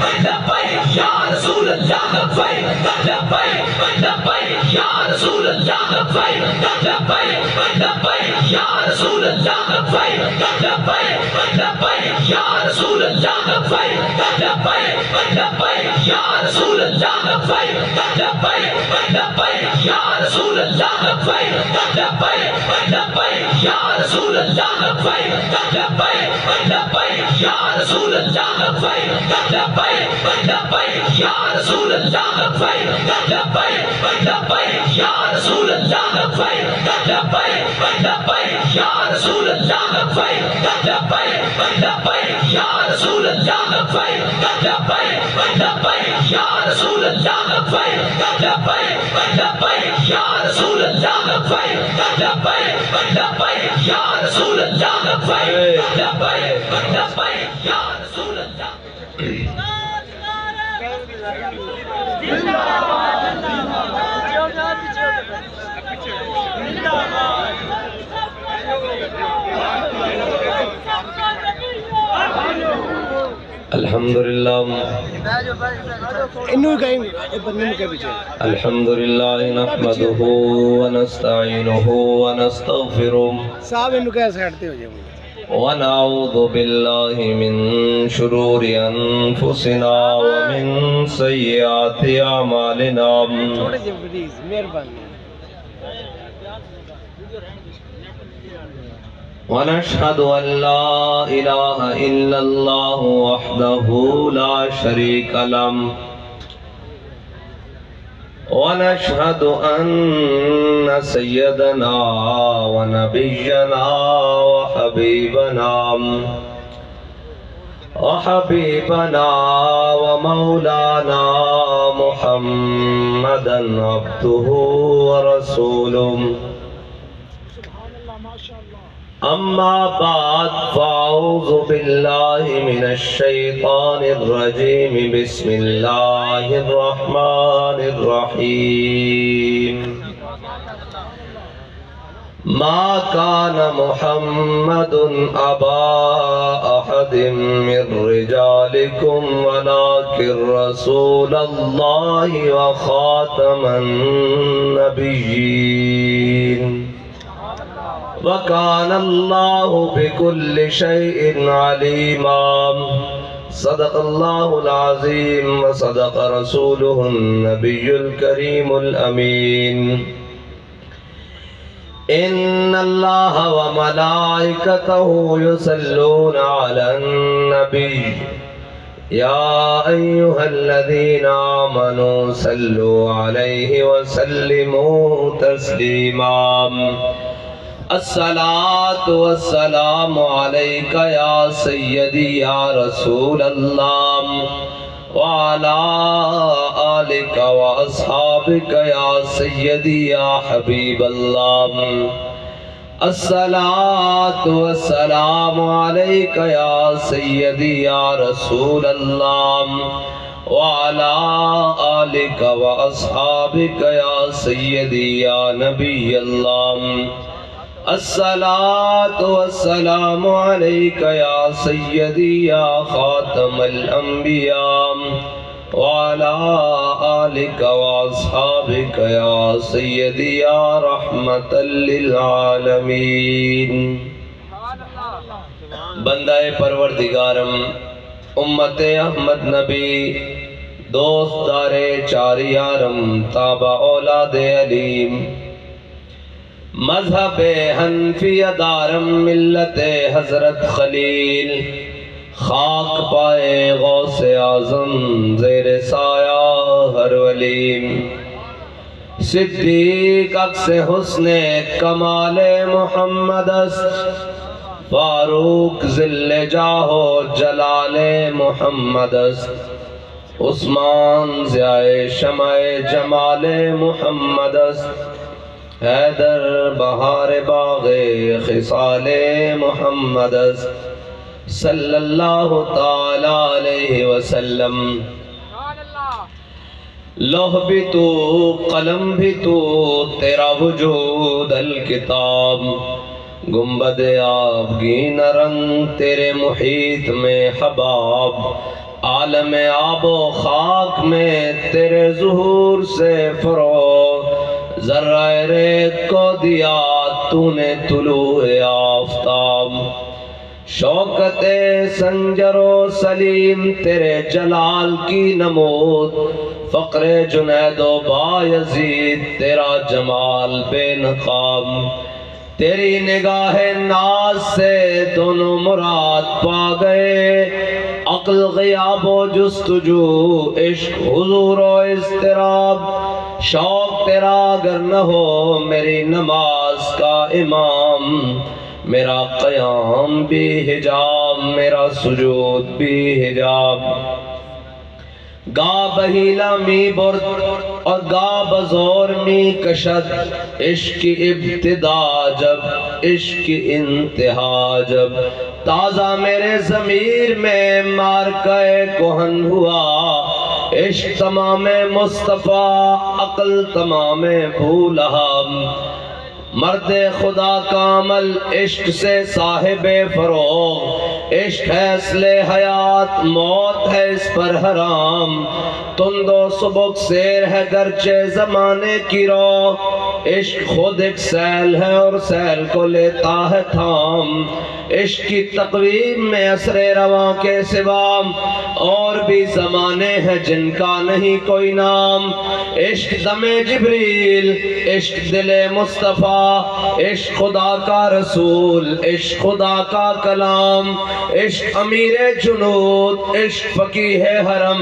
لبیک یا رسول اللہ لبیک لبیک لبیک یا رسول اللہ لبیک لبیک لبیک یا رسول اللہ لبیک لبیک لبیک یا رسول اللہ لبیک لبیک لبیک یا رسول اللہ لبیک لبیک لبیک یا رسول اللہ لبیک لبیک لبیک یا رسول اللہ لبیک لبیک لبیک یا رسول اللہ لبیک لبیک لبیک یا رسول اللہ لبیک لبیک لبیک یا رسول اللہ لبیک لبیک لبیک یا رسول اللہ لبیک لبیک لبیک یا رسول اللہ لبیک لبیک لبیک یا رسول اللہ لبیک لبیک لبیک یا رسول اللہ لبیک لبیک لبیک یا رسول اللہ لبیک لبیک لبیک یا رسول اللہ الحمدللہ الحمدللہ نحمدہ ونستعینہ ونستغفرہ ونعوذ باللہ من شرور انفسنا ومن سیئات اعمالنا ونشهد أن لا إله إلا الله وحده لا شريك له ونشهد أن سيدنا ونبينا وحبيبنا ومولانا محمدا عبده ورسوله اما بعد فاعوذ باللہ من الشیطان الرجیم بسم اللہ الرحمن الرحیم ما كان محمد ابا احد من رجالكم ولكن رسول الله وخاتم النبيين وَكَانَ اللَّهُ بِكُلِّ شَيْءٍ عَلِيمًا صدق اللہ العظیم وصدق رسوله النبی الکریم الامین ان اللہ وملائکتہ یصلون علی النبی یا ایہا الذین آمنوا صلوا علیہ وسلموا تسلیما الصلاة والسلام علیکہ یا سیدی یا رسول اللہ وعلا آلکہ واصحابکہ یا سیدی یا حبیب اللہ الصلاة والسلام علیکہ یا سیدی یا رسول اللہ وعلا آلکہ واصحابکہ یا سیدی یا نبی اللہ الصلاة والسلام علیکہ یا سیدی یا خاتم الانبیاء وعلا آلکہ واصحابکہ یا سیدی یا رحمت للعالمین بندہ پروردگارم امت احمد نبی دوست دار چار یارم تابع اولاد علیم مذہب حنفیہ دارم ملت حضرت خلیل خاک پائے غوث اعظم زیر سایہ ہر ولیم صدیق عکس حسن کمال محمد است فاروق ذل جاہ جلال محمد است عثمان ضیاء شمع جمال محمد است حیدر بہار باغ خصال محمد صلی اللہ تعالی علیہ وسلم لوح بھی تو قلم بھی تو تیرا وجود الکتاب گنبد آبگین رنگ تیرے محیط میں حباب عالم آب و خاک میں تیرے ظہور سے فروغ، ذرہ ریت کو دیا تو نے طلوع آفتاب، شوکت سنجر و سلیم تیرے جلال کی نمود، فقر جنید و بایزید تیرا جمال بے نقاب، تیری نگاہ ناز سے دونوں مراد پا گئے، عقل غیاب و جستجو، عشق حضور و اضطراب، شوق تیرا اگر نہ ہو میری نماز کا امام، میرا قیام بھی حجاب، میرا سجود بھی حجاب، گا بہیلا می برد اور گا بزور می کشد، عشق کی ابتدا جب عشق کی انتہا جب، تازہ میرے ضمیر میں مارکہ کہن ہوا، عشق تمام مصطفیٰ عقل تمام بھولہم، مرد خدا کا عمل عشق سے صاحب فروغ، عشق ہے اصل حیات موت ہے اس پر حرام، تند و سبک سیر ہے گرچہ زمانے کی رو، عشق خود ایک سیل ہے اور سیل کو لیتا ہے تھام، عشق کی تقویم میں اثر رواں کے سوا اور بھی زمانے ہیں جن کا نہیں کوئی نام، عشق دم جبریل، عشق دل مصطفیٰ، عشق خدا کا رسول، عشق خدا کا کلام، عشق امیر جنود، عشق فقیہ حرم،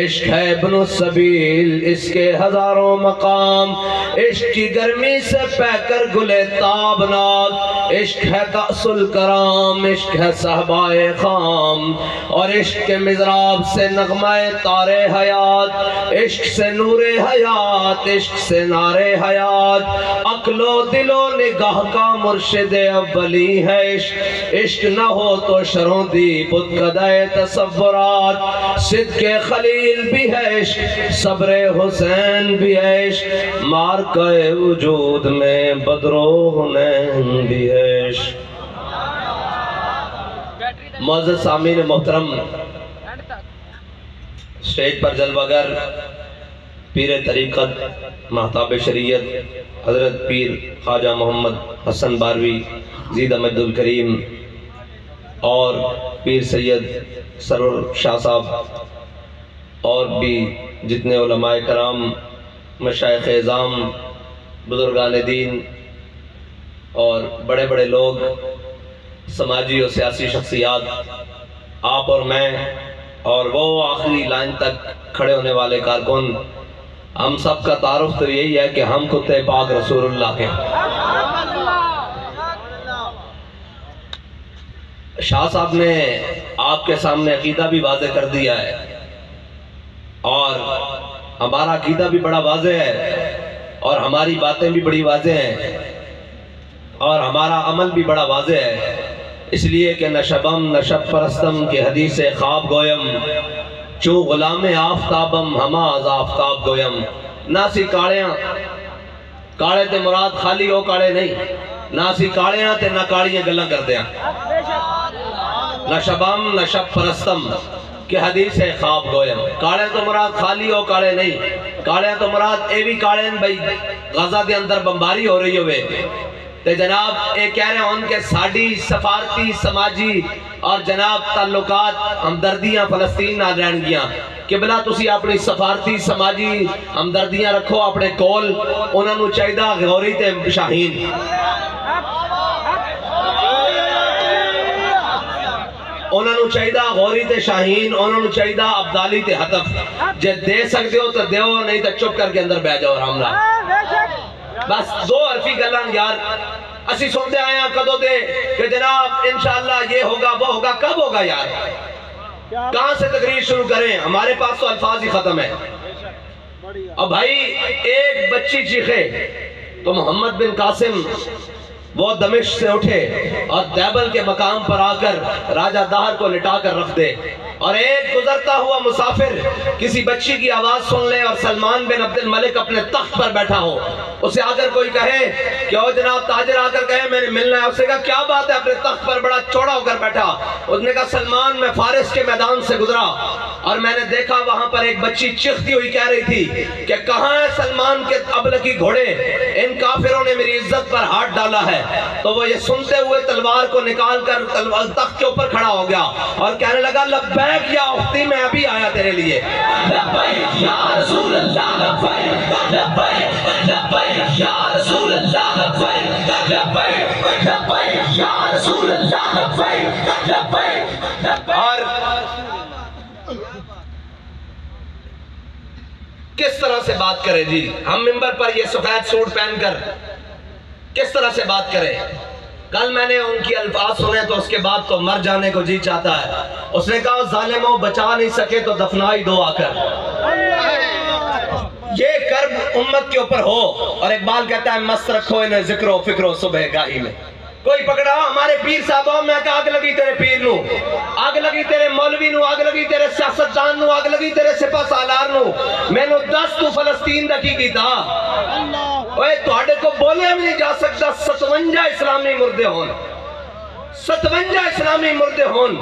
عشق ہے ابن السبیل اس کے ہزاروں مقام، عشق کی گرمی سے پہ کر گلے تابناک، عشق ہے کأس الکرام، عشق ہے صحبہ خام، اور عشق کے مضراب سے نغمہ تار حیات، عشق سے نور حیات، عشق سے نار حیات، عقل و دل و نگاہ کا مرشد اولی ہے عشق، عشق نہ ہو تو شروں دی بتکدہ تصورات، صدق خلیل بھی ہے عشق، صبر حسین بھی ہے عشق، مارکہ وجود میں بدر و حنین بھی ہے عشق۔ معزز سامعین محترم، سٹیج پر جلوہ گر پیر طریقت مہتاب شریعت حضرت پیر خواجہ محمد حسن باروی زیدہ مجد الکریم اور پیر سید سرور شاہ صاحب اور بھی جتنے علماء کرام، مشائخ اعظام، بزرگان دین اور بڑے بڑے لوگ، سماجی اور سیاسی شخصیات، آپ اور میں اور وہ آخری لائن تک کھڑے ہونے والے کارکن، ہم سب کا تعارف تو یہی ہے کہ ہم کتے پاک رسول اللہ کے۔ شاہ صاحب نے آپ کے سامنے عقیدہ بھی واضح کر دیا ہے اور ہمارا عقیدہ بھی بڑا واضح ہے اور ہماری باتیں بھی بڑی واضح ہیں اور ہمارا عمل بھی بڑا واضح ہے، اس لیے کہ نشبم نشب پرستم کے حدیث خواب گویم، چو غلام آفتابم ہما از آفتاب گویم، نہ سی کاڑیاں، کاڑے تے مراد خالی ہو کاڑے نہیں، نہ سی کاڑیاں تے نہ کاڑیاں گلہ کر دیاں، نشبم نشب پرستم کہ حدیث خواب گویم، کاڑے تو مراد خالی ہو کاڑے نہیں، کاڑے تو مراد اے بھی کاڑے بھائی غزہ دے اندر بمباری ہو رہی ہوئے تے جناب اے کہہ رہے ہیں ان کے ساڑی سفارتی سماجی اور جناب تعلقات ہمدردیاں فلسطین نہ رہن گیاں کہ بلا تسی اپنی سفارتی سماجی ہمدردیاں رکھو اپنے کول، انہوں نے چاہیدہ غوری تے شاہین، انہوں نے چاہیدہ غوری تے شاہین، انہوں نے چاہیدہ عبدالی تے حطف، جے دے سکتے ہو تو دیو نہیں تو چپ کر کے اندر بہ جاؤ راملہ۔ بس دو حرفی گلان یار، اسی سنتے آئے ہیں کدو دے کہ جناب انشاءاللہ یہ ہوگا وہ ہوگا، کب ہوگا یار؟ کہاں سے تقریر شروع کریں؟ ہمارے پاس تو الفاظ ہی ختم ہے۔ اب بھائی ایک بچی چیخے تو محمد بن قاسم وہ دمشق سے اٹھے اور دیبل کے مقام پر آ کر راجہ دہر کو لٹا کر رکھ دے، اور ایک گزرتا ہوا مسافر کسی بچی کی آواز سن لے اور سلمان بن عبد الملک اپنے تخت پر بیٹھا ہو، اسے اگر کوئی کہے کہ او جناب تاجر آ کر کہے میں نے ملنا ہے، اسے کہا کیا بات ہے اپنے تخت پر بڑا چوڑا ہو کر بیٹھا؟ اس نے کہا سلمان میں فارس کے میدان سے گزرا اور میں نے دیکھا وہاں پر ایک بچی چیختی ہوئی کہہ رہی تھی کہ کہاں ہے سلمان کے ابلکی گھوڑے، ان کافروں نے میری عزت پر ہاتھ ڈالا ہے۔ تو وہ یہ سنتے ہوئے تلوار کو نکال کر تخت کے اوپر کھڑا ہو گیا اور کہنے لگا لبیک یا اختی میں ابھی آیا تیرے لیے۔ لبیک یا رسول اللہ لبیک لبیک لبیک یا رسول اللہ لبیک لبیک لبیک یا رسول اللہ لبیک لبیک۔ اور کس طرح سے بات کرے جی، ہم منبر پر یہ سفید سوٹ پہن کر کس طرح سے بات کرے؟ کل میں نے ان کی الفاظ سنے تو اس کے بعد تو مر جانے کو جی چاہتا ہے۔ اس نے کہا ظالموں بچا نہیں سکے تو دفنائی دو آ کر۔ یہ کرب امت کے اوپر ہو، اور اقبال کہتا ہے مست رکھو انہیں ذکر و فکر و صبح گاہی میں۔ کوئی پکڑا ہمارے پیر صاحبوں میں کہ آگ لگی تیرے پیر نو، آگ لگی تیرے مولوی نو، آگ لگی تیرے سیاستدان نو، آگ لگی تیرے سپہ سالار نو، میں نو 10 تو فلسطین دا کی تھا۔ اوے توڑے کو بولے بھی نہیں جا سکتا 57 اسلامی مردے ہون، 57 اسلامی مردے ہون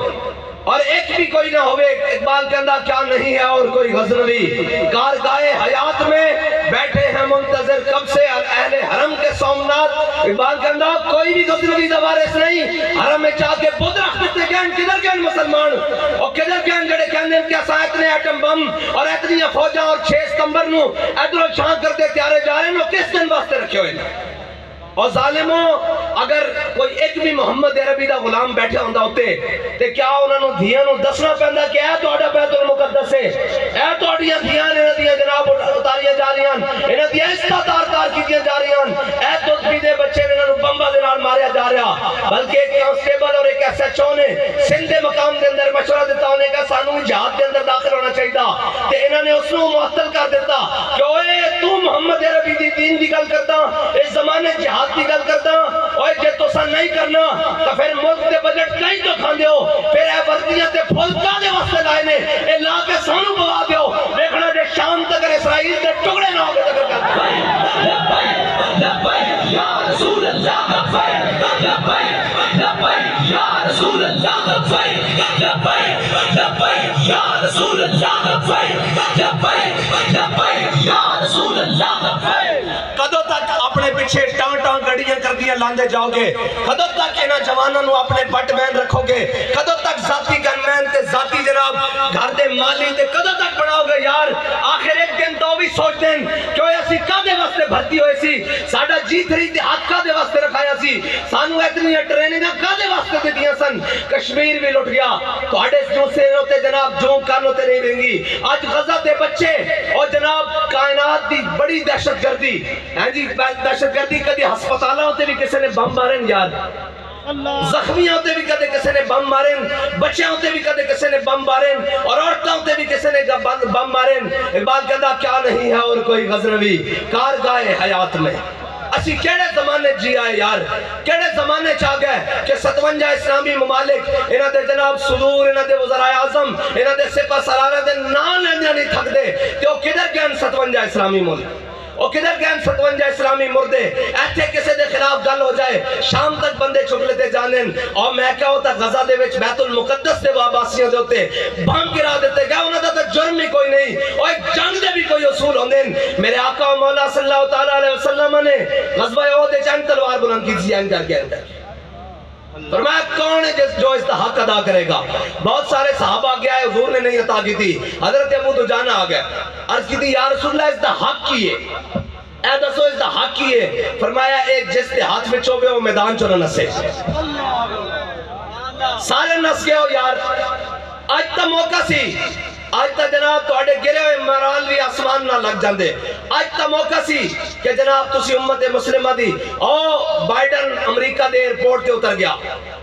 اور ایک بھی کوئی نہ ہوئے۔ اقبال کے اندر کیا نہیں ہے اور کوئی غزنوی کارگاہ حیات میں بیٹھے ہیں منتظر کب سے اہل حرم کے سومنات۔ اقبال کے اندر کوئی بھی غزنوی دوارس نہیں، حرم میں چاہ کے بدھ رکھ دیتے گئے کدھر گئے مسلمان، اور کدھر گئے جڑے کہنے کیا سایت نے ایٹم بم اور اتنی فوجاں اور 6 ستمبر نو ادھر و شان کرتے تیارے جا رہے ہیں، کس دن واسطے رکھے ہوئے ہیں؟ اور ظالموں اگر کوئی ایک بھی محمد عربی دا غلام بیٹھے ہوندہ ہوتے تے کیا انہوں نے دھیاں نو دسنا پہندہ کہ اے توڑا بیت المقدس ہے، اے توڑیاں دھیاں انہوں دیاں جناب اتاریاں جا رہی ہیں، انہوں دیاں استاتار تار کیتیاں جا رہی ہیں، اے تو دے بچے انہوں بمبا دنال ماریا جا رہا۔ بلکہ ایک کانسٹیبل اور ایک ایس ایچ او نے سندھ مقام دے اندر مشورہ دیتا ہونے کا سانو جہاد دے اندر داخل ہونا چاہیے تھا، تے انہوں نے اس نو معطل کر دیتا کہ اوے تو محمد عربی دی دین دی گل کرتا اس زمانے جہاد کی گل کرتا اوے جے تو سا نہیں کرنا تو پھر ملک دے بجٹ کہیں تو کھان دیو، پھر اے وردیاں تے پھولکا دے واسطے لائے نے اے لا کے سانو بوا دیو، دیکھنا دے شام تک اسرائیل دے ٹکڑے نہ ہوگے تک کرتا لبیک لبیک یا رسول اللہ لبیک لبیک لبیک یا رسول اللہ لبیک لبیک لبیک یا رسول اللہ لبیک لبیک لبیک یا رسول اللہ لبیک۔ کدو تک اپنے پیچھے ٹان ٹان گڑیاں کر دیا لاندے جاؤ گے؟ کدو تک انہاں جوانوں اپنے بٹ مین رکھو گے؟ کدو تک ذاتی گن مین تے ذاتی جناب گھر دے مالی تے کدو تک بناؤ گے یار؟ آخر ایک دن تو بھی سوچ دیں کہ اسی کدے واسطے بھرتی ہوئے سی، ساڑا G3 دیہات کدے واسطے رکھایا سی، سانو اتنی ٹریننگاں کدے واسطے دے دیا سن؟ کشمیر بھی لٹ گیا تو ہڈے جو سے ہوتے جناب جو کان ہوتے نہیں رہیں گی۔ آج غزہ دے بچے اور جناب کائنات دی بڑی دہشت گردی ہیں جی، دہشت گردی کدی ہسپتالہ ہوتے بھی کسی نے بم مارن یار، زخمیاں ہوتے بھی کدے کسی نے بم مارن، بچے ہوتے بھی کدے کسی نے بم مارن، اور عورتیں ہوتے بھی کسی نے بم مارن۔ اقبال کہتا کیا نہیں ہے اور کوئی غزنوی کارگاہ حیات میں۔ اسی کیڑے زمانے جی آئے یار، کیڑے زمانے چاہ گئے کہ 57 اسلامی ممالک انہاں دے جناب صدور، انہاں دے وزرائے اعظم، انہاں دے سپہ سالارہ دے نام لیندے نہیں تھک دے کہ وہ کدھر گئے 57 اسلامی ملک، وہ کدھر گئے 57 اسلامی مردے؟ ایتھے کسے دے خلاف گل ہو جائے شام تک بندے چھک لیتے جانن، اور میں کیا ہوتا غزہ دے وچ بیت المقدس دے واباسیوں دے ہوتے بم گرا دیتے گئے، انہاں دا جرم ہی کوئی نہیں، اور ایک جنگ دے بھی کوئی اصول ہوندے۔ میرے آقا و مولا صلی اللہ تعالیٰ علیہ وسلم نے غزوہ احد چند تلوار بلند کی تھی کر کے اندر، فرمایا کون ہے جو اس کا حق ادا کرے گا؟ بہت سارے صحابہ آ گیا ہے، حضور نے نہیں عطا کی تھی، حضرت ابو دجانہ آ گیا، عرض کی تھی یا رسول اللہ اس کا حق کی ہے، اے دسو اس کا حق کی ہے؟ فرمایا ایک جس کے ہاتھ میں چوبے وہ میدان چو نہ نسے، سارے نس گئے ہو یار۔ آج تا موقع سی، آج تا جناب تو اڑے گرے ہوئے مرال بھی آسمان نہ لگ جاندے، آج تا موقع سی کہ جناب تسی امت مسلمہ دی او بائیڈن امریکہ دے ایئرپورٹ تے اتر گیا،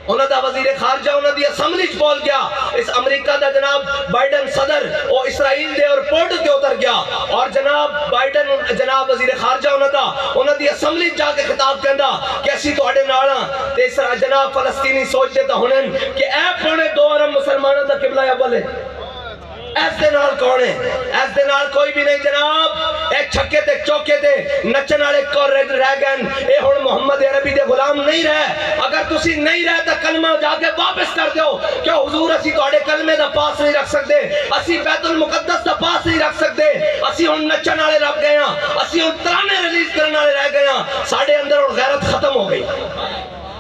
انہوں دا وزیر خارجہ انہوں دی اسمبلی چ بول گیا، اس امریکہ دا جناب بائیڈن صدر او اسرائیل دے ایئرپورٹ تے اتر گیا، اور جناب بائیڈن جناب وزیر خارجہ انہوں دی اسمبلی جا کے خطاب کہندا کہ اسی تو اڑے ناڑا تے جناب فلسطینی سوچ دیتا ہونن کہ اے پونے 2 ارب مسلمانوں دا قبلہ اول ہے، ایسے نال کون ہے؟ ایسے نال کوئی بھی نہیں جناب. ایک چھکے تے چوکے تے نچن والے کو رہ گئے. اے ہن محمد عربی دے غلام نہیں رہے. اگر تسی نہیں رہے تو کلمہ جا کے واپس کر دیو کہ حضور اسی تواڈے کلمے دا پاس نہیں رکھ سکتے, اسی بیت المقدس دا پاس نہیں رکھ سکتے, اسی ہن نچن والے رہ گئے ہاں, اسی ہن ترانے ریلیز کرنے والے رہ گئے ہاں. ساڈے اندر غیرت ختم ہو گئی.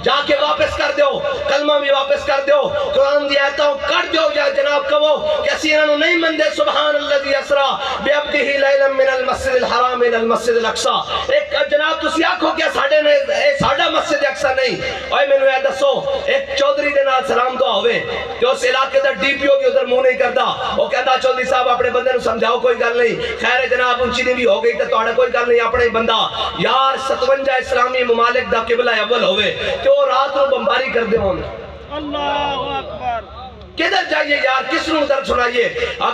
جا کے واپس کر دیو, کلمہ بھی واپس کر دیو, قرآن دی آیتوں کر دیو. یا جناب کہو کہ اسی انہوں نہیں مندے سبحان الذی اسرا بعبدہ لیلا من المسجد الحرام الى المسجد الاقصی. ایک جناب تسی آکھو کیا ساڈے نے ساڈا مسجد اقصی نہیں؟ اوے مینوں اے دسو ایک چودھری دے نال سلام دعا ہوے کہ اس علاقے دا ڈی پی او بھی ادھر منہ نہیں کردا, او کہندا چودھری صاحب اپنے بندے نوں سمجھاؤ کوئی گل نہیں, خیر جناب اونچی نہیں بھی ہو گئی تے تہاڈا کوئی گل نہیں, اپنا ہی بندہ. یار 57 اسلامی ممالک دا قبلہ اول ہوے وہ رات کو بمباری کر دے ہوں. اللہ اکبر. کدھر جائیے یار, کس نو در سنائیے؟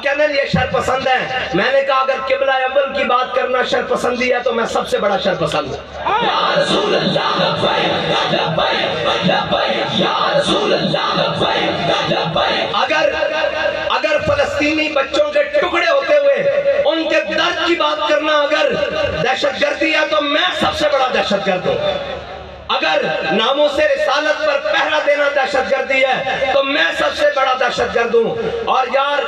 کہنے یہ شر پسند ہے. میں نے کہا اگر قبلہ اول کی بات کرنا شر پسندی ہے تو میں سب سے بڑا شر پسند ہوں. یا رسول اللہ لبیک لبیک لبیک یا رسول اللہ لبیک لبیک. اگر فلسطینی بچوں کے ٹکڑے ہوتے ہوئے ان کے درد کی بات کرنا اگر دہشت گردی ہے تو میں سب سے بڑا دہشت گرد ہوں. اگر ناموس رسالت پر پہرا دینا دہشت گردی ہے تو میں سب سے بڑا دہشت گرد ہوں. اور یار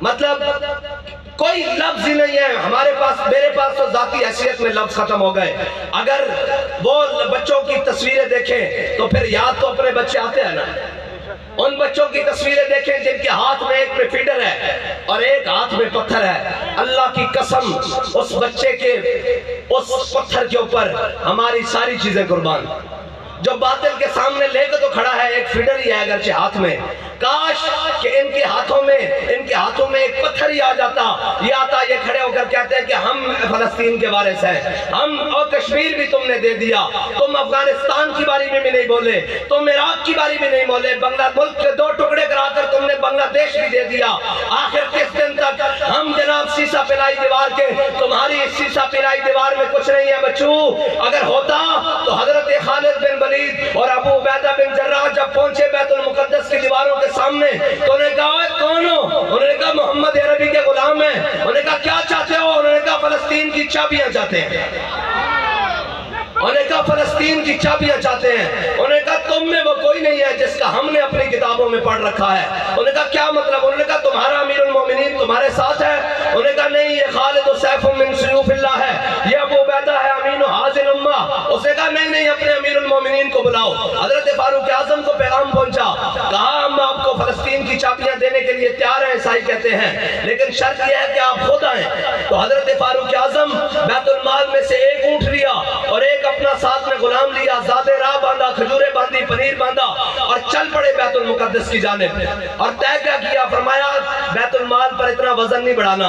مطلب کوئی لفظ ہی نہیں ہے ہمارے پاس, میرے پاس تو ذاتی حیثیت میں لفظ ختم ہو گئے. اگر وہ بچوں کی تصویریں دیکھیں تو پھر یاد تو اپنے بچے آتے ہیں نا. ان بچوں کی تصویریں دیکھیں جن کے ہاتھ میں ایک میں فیڈر ہے اور ایک ہاتھ میں پتھر ہے. اللہ کی قسم اس بچے کے اس پتھر کے اوپر ہماری ساری چیزیں قربان. جو باطل کے سامنے لے کے تو کھڑا ہے ایک فیڈر ہی ہے اگرچہ ہاتھ میں, کاش کہ ان کے ہاتھوں میں ایک پتھر ہی آ جاتا. یہ آتا, یہ کھڑے ہو کر کہتے ہیں کہ ہم فلسطین کے وارث ہیں, ہم اور کشمیر بھی تم نے دے دیا, تم افغانستان کی باری میں بھی نہیں بولے, تم عراق کی باری میں نہیں بولے, بنگلہ ملک کے 2 ٹکڑے کرا کر تم نے بنگلہ دیش بھی دے دیا. آخر کس دن تک ہم جناب سیسا پلائی دیوار کے, تمہاری اس سیسا پلائی دیوار میں کچھ نہیں ہے بچوں. اگر ہوتا تو حضرت خالد بن ولید اور ابو عبیدہ بن جراح جب پہنچے بیت المقدس کی دیواروں کے سامنے تو انہوں نے کہا کون ہو؟ انہوں نے کہا محمد عربی کے غلام ہیں. انہوں نے کہا کیا چاہتے ہو؟ انہوں نے کہا فلسطین کی چابیاں چاہتے ہیں. انہوں نے کہا فلسطین کی چابیاں چاہتے ہیں. انہوں نے کہا تم میں وہ کوئی نہیں ہے جس کا ہم نے اپنی کتابوں میں پڑھ رکھا ہے. انہوں نے کہا کیا مطلب؟ انہوں نے کہا تمہارا امیر المومنین تمہارے ساتھ ہے. انہوں نے کہا نہیں, یہ خالد و سیف من سیوف اللہ ہے, یہ ابو عبیدہ ہے امین و حاضر امہ. اس نے کہا نہیں اپنے امیر المومنین کو بلاؤ. حضرت فاروق اعظم کو پیغام پہنچا, کہا ہم آپ کو فلسطین کی چابیاں دینے کے لیے تیار ہیں, عیسائی کہتے ہیں, لیکن شرط یہ ہے کہ آپ خود آئیں. تو حضرت فاروق اعظم بیت المال میں سے ایک اونٹ لیا اور ایک اپنا ساتھ میں غلام لیا, زادے راہ باندھا, کھجوریں باندھی, پنیر باندھا اور چل پڑے بیت المقدس کی جانب. اور طے کیا فرمایا بیت المال پر اتنا وزن نہیں بڑھانا.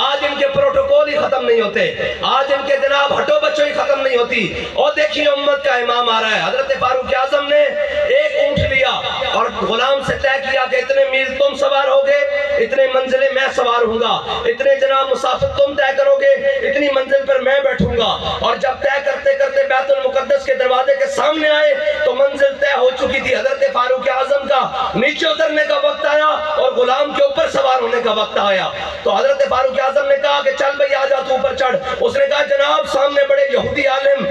آج ان کے پروٹوکول ہی ختم نہیں ہوتے, آج ان کے جناب ہٹو بچوں ہی ختم نہیں ہوتی. اور دیکھیے امت کا امام آ رہا ہے. حضرت فاروق اعظم نے ایک اونٹ لیا اور غلام سے طے کیا کہ اتنے میل تم سوار ہوگے, اتنے منزلیں میں سوار ہوں گا, اتنے جناب مسافت تم طے کرو گے, اتنی منزل پر میں بیٹھوں گا. اور جب طے کرتے کرتے بیت المقدس کے دروازے کے سامنے آئے تو منزل طے ہو چکی تھی. حضرت فاروق اعظم کا نیچے اترنے کا وقت آیا اور غلام کے اوپر سوار ہونے کا وقت آیا. تو حضرت فاروق اعظم نے کہا کہ چل بھئی آجا تو اوپر چڑھ. اس نے کہا جناب سامنے بڑے یہودی عالم,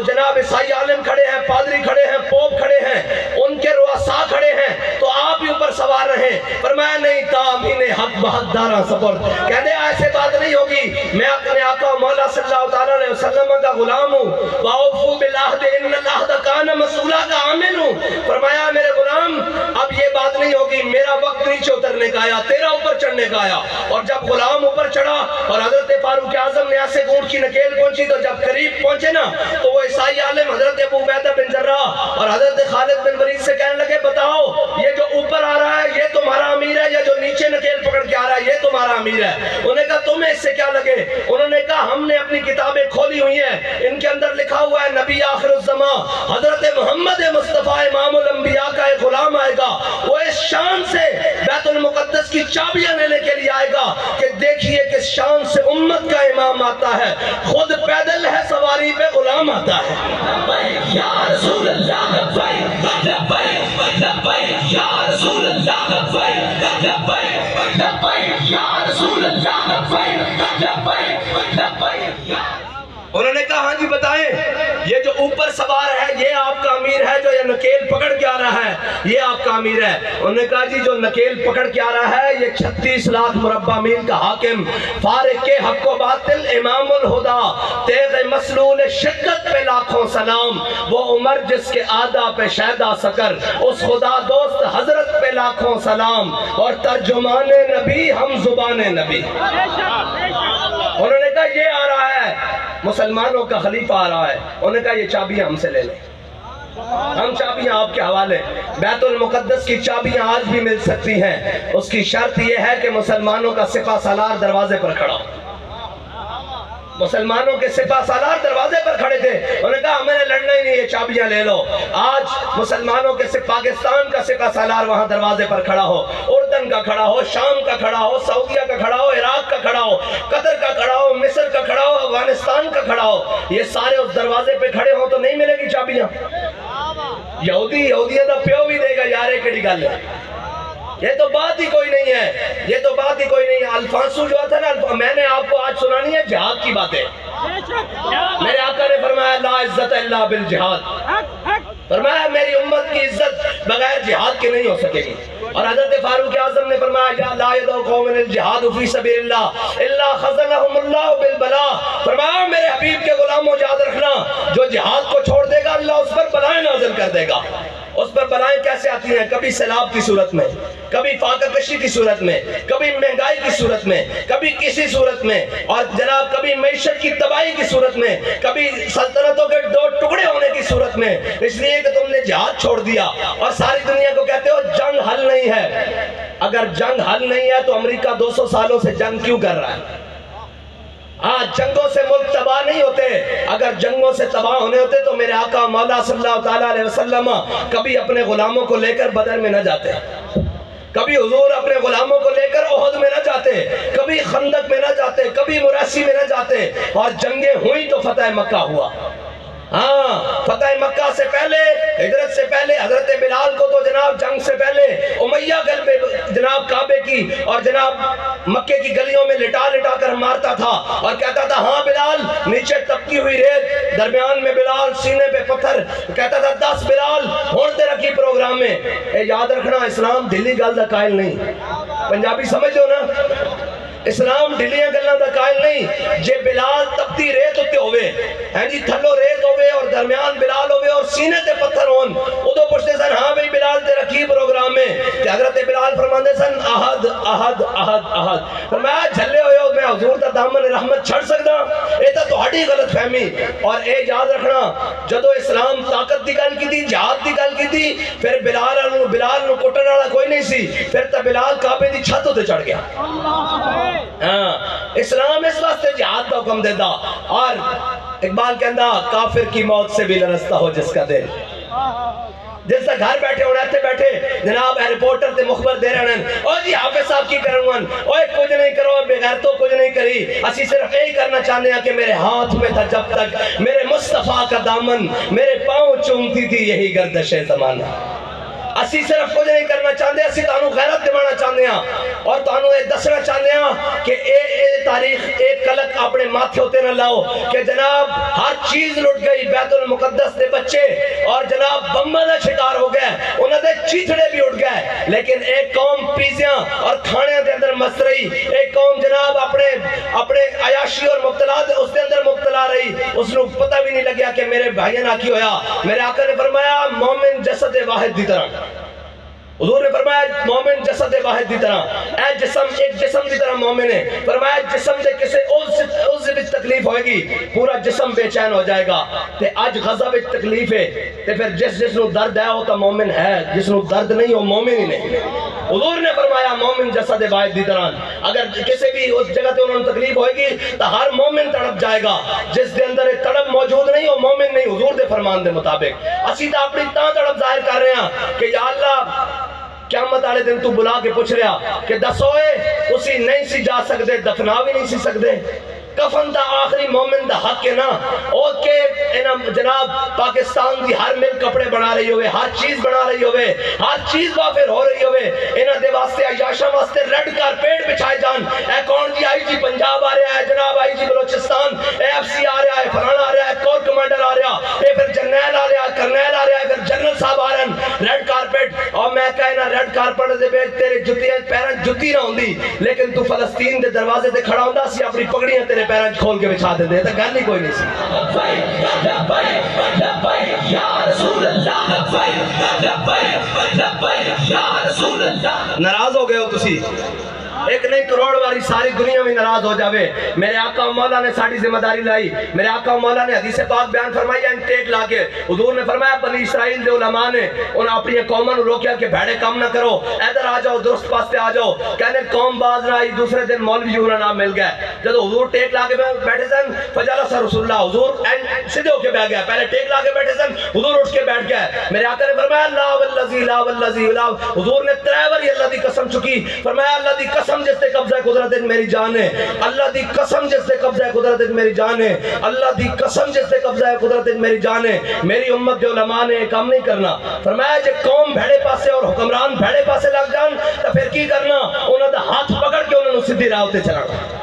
جناب عیسائی عالم کھڑے ہیں, پادری کھڑے ہیں, پوپ کھڑے ہیں, ان کے رؤساء کھڑے ہیں, تو آپ ہی اوپر سوار رہیں. فرمایا نہیں, تامین حق بہت دارہ سپرد. کہتے ہیں ایسے بات نہیں ہوگی, میں اپنے آقا مولا صلی اللہ تعالیٰ علیہ وسلم کا غلام ہوں. وَأَوْفُوا بِالْعَهْدِ إِنَّ الْعَهْدَ كَانَ مَسْئُولًا کا عامل ہوں. فرمایا میرے غلام اب یہ بات نہیں ہوگی, میرا وقت نیچے اترنے کا آیا, تیرا اوپر چڑھنے کا آیا. اور جب غلام اوپر چڑھا اور حضرت فاروق اعظم نے ایسے اونٹ کی نکیل پہنچی تو جب قریب پہنچے نا تو وہ عیسائی عالم حضرت ابو عبیدہ بن جراح اور حضرت خالد بن ولید سے کہنے لگے بتاؤ یہ جو اوپر آ رہا ہے یہ تمہارا امیر ہے, یا جو نیچے نکیل پکڑ کے آ رہا ہے یہ تمہارا امیر ہے؟ انہوں نے کہا تمہیں اس سے کیا لگے؟ انہوں نے کہا ہم نے اپنی کتابیں کھولی ہوئی ہیں, ان کے اندر لکھا ہوا ہے نبی آخر الزمان حضرت محمد مصطفیٰ امام الانبیاء کا ایک غلام آئے گا, وہ اس شان سے بیت المقدس کی چابیاں لینے کے لیے آئے گا کہ دیکھیے کس شان سے امت کا امام آتا ہے, خود پیدل ہے, سواری پہ غلام آتا ہے. یا رسول اللہ لبیک لبیک لبیک یا رسول اللہ لبیک لبیک لبیک یا رسول اللہ لبیک لبیک لبیک یا انہوں نے کہا ہاں جی بتائیں یہ جو اوپر سوار ہے یہ آپ کا امیر ہے جو یہ نکیل پکڑ کے آ رہا ہے یہ آپ کا امیر ہے؟ انہوں نے کہا جی جو نکیل پکڑ کے آ رہا ہے یہ 36 لاکھ مربع میل کا حاکم، فارق کے حق و باطل، امام الہدا، تیغ مسلول شدت پہ لاکھوں سلام، وہ عمر جس کے آدھا پہ شیدہ سکر، اس خدا دوست حضرت پہ لاکھوں سلام، اور ترجمان نبی ہم زبان نبی۔ انہوں نے کہا یہ آ رہا ہے مسلمانوں کا خلیفہ آ رہا ہے۔ انہوں نے کہا یہ چابیاں ہم سے لے لیں، ہم چابیاں آپ کے حوالے۔ بیت المقدس کی چابیاں آج بھی مل سکتی ہیں، اس کی شرط یہ ہے کہ مسلمانوں کا سپہ سالار دروازے پر کھڑا ہو۔ مسلمانوں کے سپہ سالار دروازے پر کھڑے تھے، انہوں نے کہا ہمیں لڑنا ہی نہیں، یہ چابیاں لے لو۔ آج مسلمانوں کے پاکستان کا سپہ سالار وہاں دروازے پر کھڑا ہو، اردن کا کھڑا ہو، شام کا کھڑا ہو، سعودیہ کا کھڑا ہو، عراق کا کھڑا ہو، قطر کا کھڑا ہو، مصر کا کھڑا ہو، افغانستان کا کھڑا ہو، یہ سارے اس دروازے پہ کھڑے ہوں تو نہیں ملے گی چابیاں؟ یہودیاں دا پیو بھی دے گا یار، ایک کڑی گل ہے، یہ تو بات ہی کوئی نہیں ہے، یہ تو بات ہی کوئی نہیں ہے۔ الفانسو جو تھا نا، میں نے آپ کو آج سنانی ہے جہاد کی باتیں۔ میرے آقا نے فرمایا لا عزت الا بالجہاد، فرمایا میری امت کی عزت بغیر جہاد کے نہیں ہو سکے گی۔ اور حضرت فاروق اعظم نے فرمایا لا يدع قوم الجہاد فی سبیل اللہ الا خذلهم اللہ بالبلاء، فرمایا میرے حبیب کے غلاموں یاد رکھنا جو جہاد کو چھوڑ دے گا اللہ اس پر بلائیں نازل کر دے گا۔ اس پر بلائیں کیسے آتی ہیں؟ کبھی سیلاب کی صورت میں، کبھی فاقہ کشی کی صورت میں، کبھی مہنگائی کی صورت میں، کبھی کسی صورت میں، اور جناب کبھی معیشت کی تباہی کی صورت میں، کبھی سلطنتوں کے دو ٹکڑے ہونے کی صورت میں، اس لیے کہ تم نے جہاد چھوڑ دیا اور ساری دنیا کو کہتے ہو جنگ حل نہیں ہے۔ اگر جنگ حل نہیں ہے تو امریکہ 200 سالوں سے جنگ کیوں کر رہا ہے؟ جنگوں سے ملک تباہ نہیں ہوتے، اگر جنگوں سے تباہ ہونے ہوتے تو میرے آقا مولا صلی اللہ تعالیٰ علیہ وسلم کبھی اپنے غلاموں کو لے کر بدر میں نہ جاتے، کبھی حضور اپنے غلاموں کو لے کر احد میں نہ جاتے، کبھی خندق میں نہ جاتے، کبھی مراسی میں نہ جاتے، اور جنگیں ہوئیں تو فتح مکہ ہوا۔ ہاں فتح مکہ سے پہلے، ہجرت سے پہلے حضرت بلال کو تو جناب جنگ سے پہلے امیہ غلبے جناب کعبے کی اور جناب مکے کی گلیوں میں لٹا لٹا کر مارتا تھا اور کہتا تھا ہاں بلال، نیچے تپکی ہوئی ریت، درمیان میں بلال، سینے پہ پتھر، کہتا تھا 10 بلال ہوڑتے رکھی پروگرام میں۔ اے یاد رکھنا اسلام دلی گل دا قائل نہیں، پنجابی سمجھ دو نا، اسلام ڈلیاں گلاں دا قائل نہیں۔ جے بلال تپتی ریت ہوتے ہوئے ہیں جی، تھلو ریت ہوئے اور درمیان بلال ہوئے اور سینے تے پتھر ہون، ادھو پوچھتے سن ہاں بھئی بلال تے رکھی پروگرام میں، کہ حضرت بلال فرماندے سن احد احد احد احد، فرمایا جھلے ہوئے ہو میں حضور دا دامن رحمت چھڑ سکدا؟ اے تا تہاڈی غلط فہمی۔ اور اے یاد رکھنا جدو اسلام طاقت دی گل کیتی، جہاد دی گل کیتی، پھر بلال نو کٹن والا کوئی نہیں سی، پھر تا بلال کعبے دی چھت تے چڑھ گیا۔ اسلام اس واسطے جہاد کا حکم دیتا، اور اقبال کہندا کافر کی موت سے بھی لرزتا ہو جس کا دل، جس کا گھر بیٹھے ہونے تھے بیٹھے جناب رپورٹر تے مخبر دے رہے ہیں او جی حافظ صاحب کی کرنگن اوے کچھ نہیں کرو بغیر تو کچھ نہیں کری، اسی صرف یہی کرنا چاہنے ہیں کہ میرے ہاتھ میں تھا جب تک میرے مصطفیٰ کا دامن، میرے پاؤں چومتی تھی یہی گردش زمانہ۔ اسی صرف کچھ نہیں کرنا چاہتے، اسی تانوں غیرت دیوانا چاہتے ہیں اور تانوں یہ دسنا چاہتے ہیں کہ اے تاریخ ایک کلک اپنے ماتھے ہوتے نہ لاؤ کہ جناب ہر چیز لٹ گئی، بیت المقدس دے بچے اور جناب بمبا دا شکار ہو گئے، انہوں دے چیتڑے بھی اٹھ گئے، لیکن ایک قوم پیزیاں اور کھانے دے اندر مست رہی، ایک قوم جناب اپنے عیاشی اور مبتلا اس دے اندر مبتلا رہی، اس نے پتہ بھی نہیں لگیا کہ میرے بھائیاں نہ کی ہویا۔ میرے آقا نے فرمایا مومن جسد واحد دی طرح، حضور نے فرمایا مومن جسد واحد دی طرح، اے جسم ایک جسم دی طرح مومن ہے، فرمایا جسم سے کسے عضو وچ تکلیف ہوئے گی پورا جسم بے چین ہو جائے گا، تے اج غضب وچ تکلیف ہے تے پھر جس نو درد ہے وہ تو مومن ہے، جس نو درد نہیں وہ مومن ہی نہیں۔ حضور نے فرمایا مومن جسد واحد دی طرح، اگر کسی بھی اس جگہ تے انہوں نے تکلیف ہوئے گی تو ہر مومن تڑپ جائے گا، جس دے اندر تڑپ موجود نہیں وہ مومن نہیں، حضور دے فرمان دے مطابق۔ اسی تا اپنی تڑپ ظاہر کر رہے ہیں کہ یا اللہ قیامت والے دن تو بلا کے پوچھ رہا کہ دسوئے اسی نہیں سی جا سکتے، دفنا بھی نہیں سی سکتے، کفن دا آخری مومن دا حق ہے نا او کہ جناب پاکستان دی ہر مل کپڑے بنا رہی ہوئے، ہر چیز بنا رہی ہوئے، ہر چیز وافر ہو رہی ہوئے، انہاں دے واسطے عیاشاں واسطے ریڈ کارپیٹ بچھائے جان. اے کون جی آئی جی پنجاب آ رہا ہے، جناب آئی جی بلوچستان، اے ایف سی آ رہا ہے، فلانا آ رہا ہے، کور کمانڈر آ رہا ہے، پھر جرنیل آ رہا ہے، کرنیل آ رہا ہے، پھر جنرل صاحب آ رہے ہیں، ریڈ کارپیٹ. اور میں کہنا ریڈ کارپیٹ دے بیچ تیرے جتیاں پیرن جتی نہ ہوندی، لیکن تو فلسطین دے دروازے تے کھڑا ہوندا سی اپنی پگڑیاں تیرے پیرن کھول کے بچھا دے تے گل ہی کوئی نہیں سی. ناراض ہو گئے ہو تسی؟ ایک نہیں کروڑ واری ساری دنیا میں ناراض ہو جاوے. میرے آقا مولا نے ساری ذمہ داری لائی. میرے آقا مولا نے حدیث پاک بیان فرمائی ان ٹیک لا کے حضور نے فرمایا بنی اسرائیل دے علماء نے انہاں اپنی قوموں نو روکیا کہ بھیڑے کم نہ کرو، ادھر آ جاؤ، درست پاسے آ جاؤ. کہنے قوم باز نہ آئی. دوسرے دن مولوی انہاں نام مل گیا. جب حضور ٹیک لا کے بیٹھے سن فجلس رسول اللہ، حضور سیدھے ہو کے بیٹھ گیا. پہلے ٹیک لا کے بیٹھے سن، حضور اٹھ کے بیٹھ گیا. میرے آقا نے فرمایا لا والذی لا والذی لا. حضور نے 3 بار اللہ دی قسم چکی. فرمایا اللہ دی قسم جس تے قبضہ قدرت میری جان ہے، اللہ دی قسم جس سے قبضہ قدرت میری جان ہے، اللہ دی قسم جس سے قبضہ قدرت میری جان ہے. میری امت کے علماء نے کام نہیں کرنا. فرمایا جے قوم بھیڑے پاسے اور حکمران بھیڑے پاسے لگ جان تو پھر کی کرنا؟ انہوں دا ہاتھ پکڑ کے انہوں نے سیدھی راہ تے چلانا.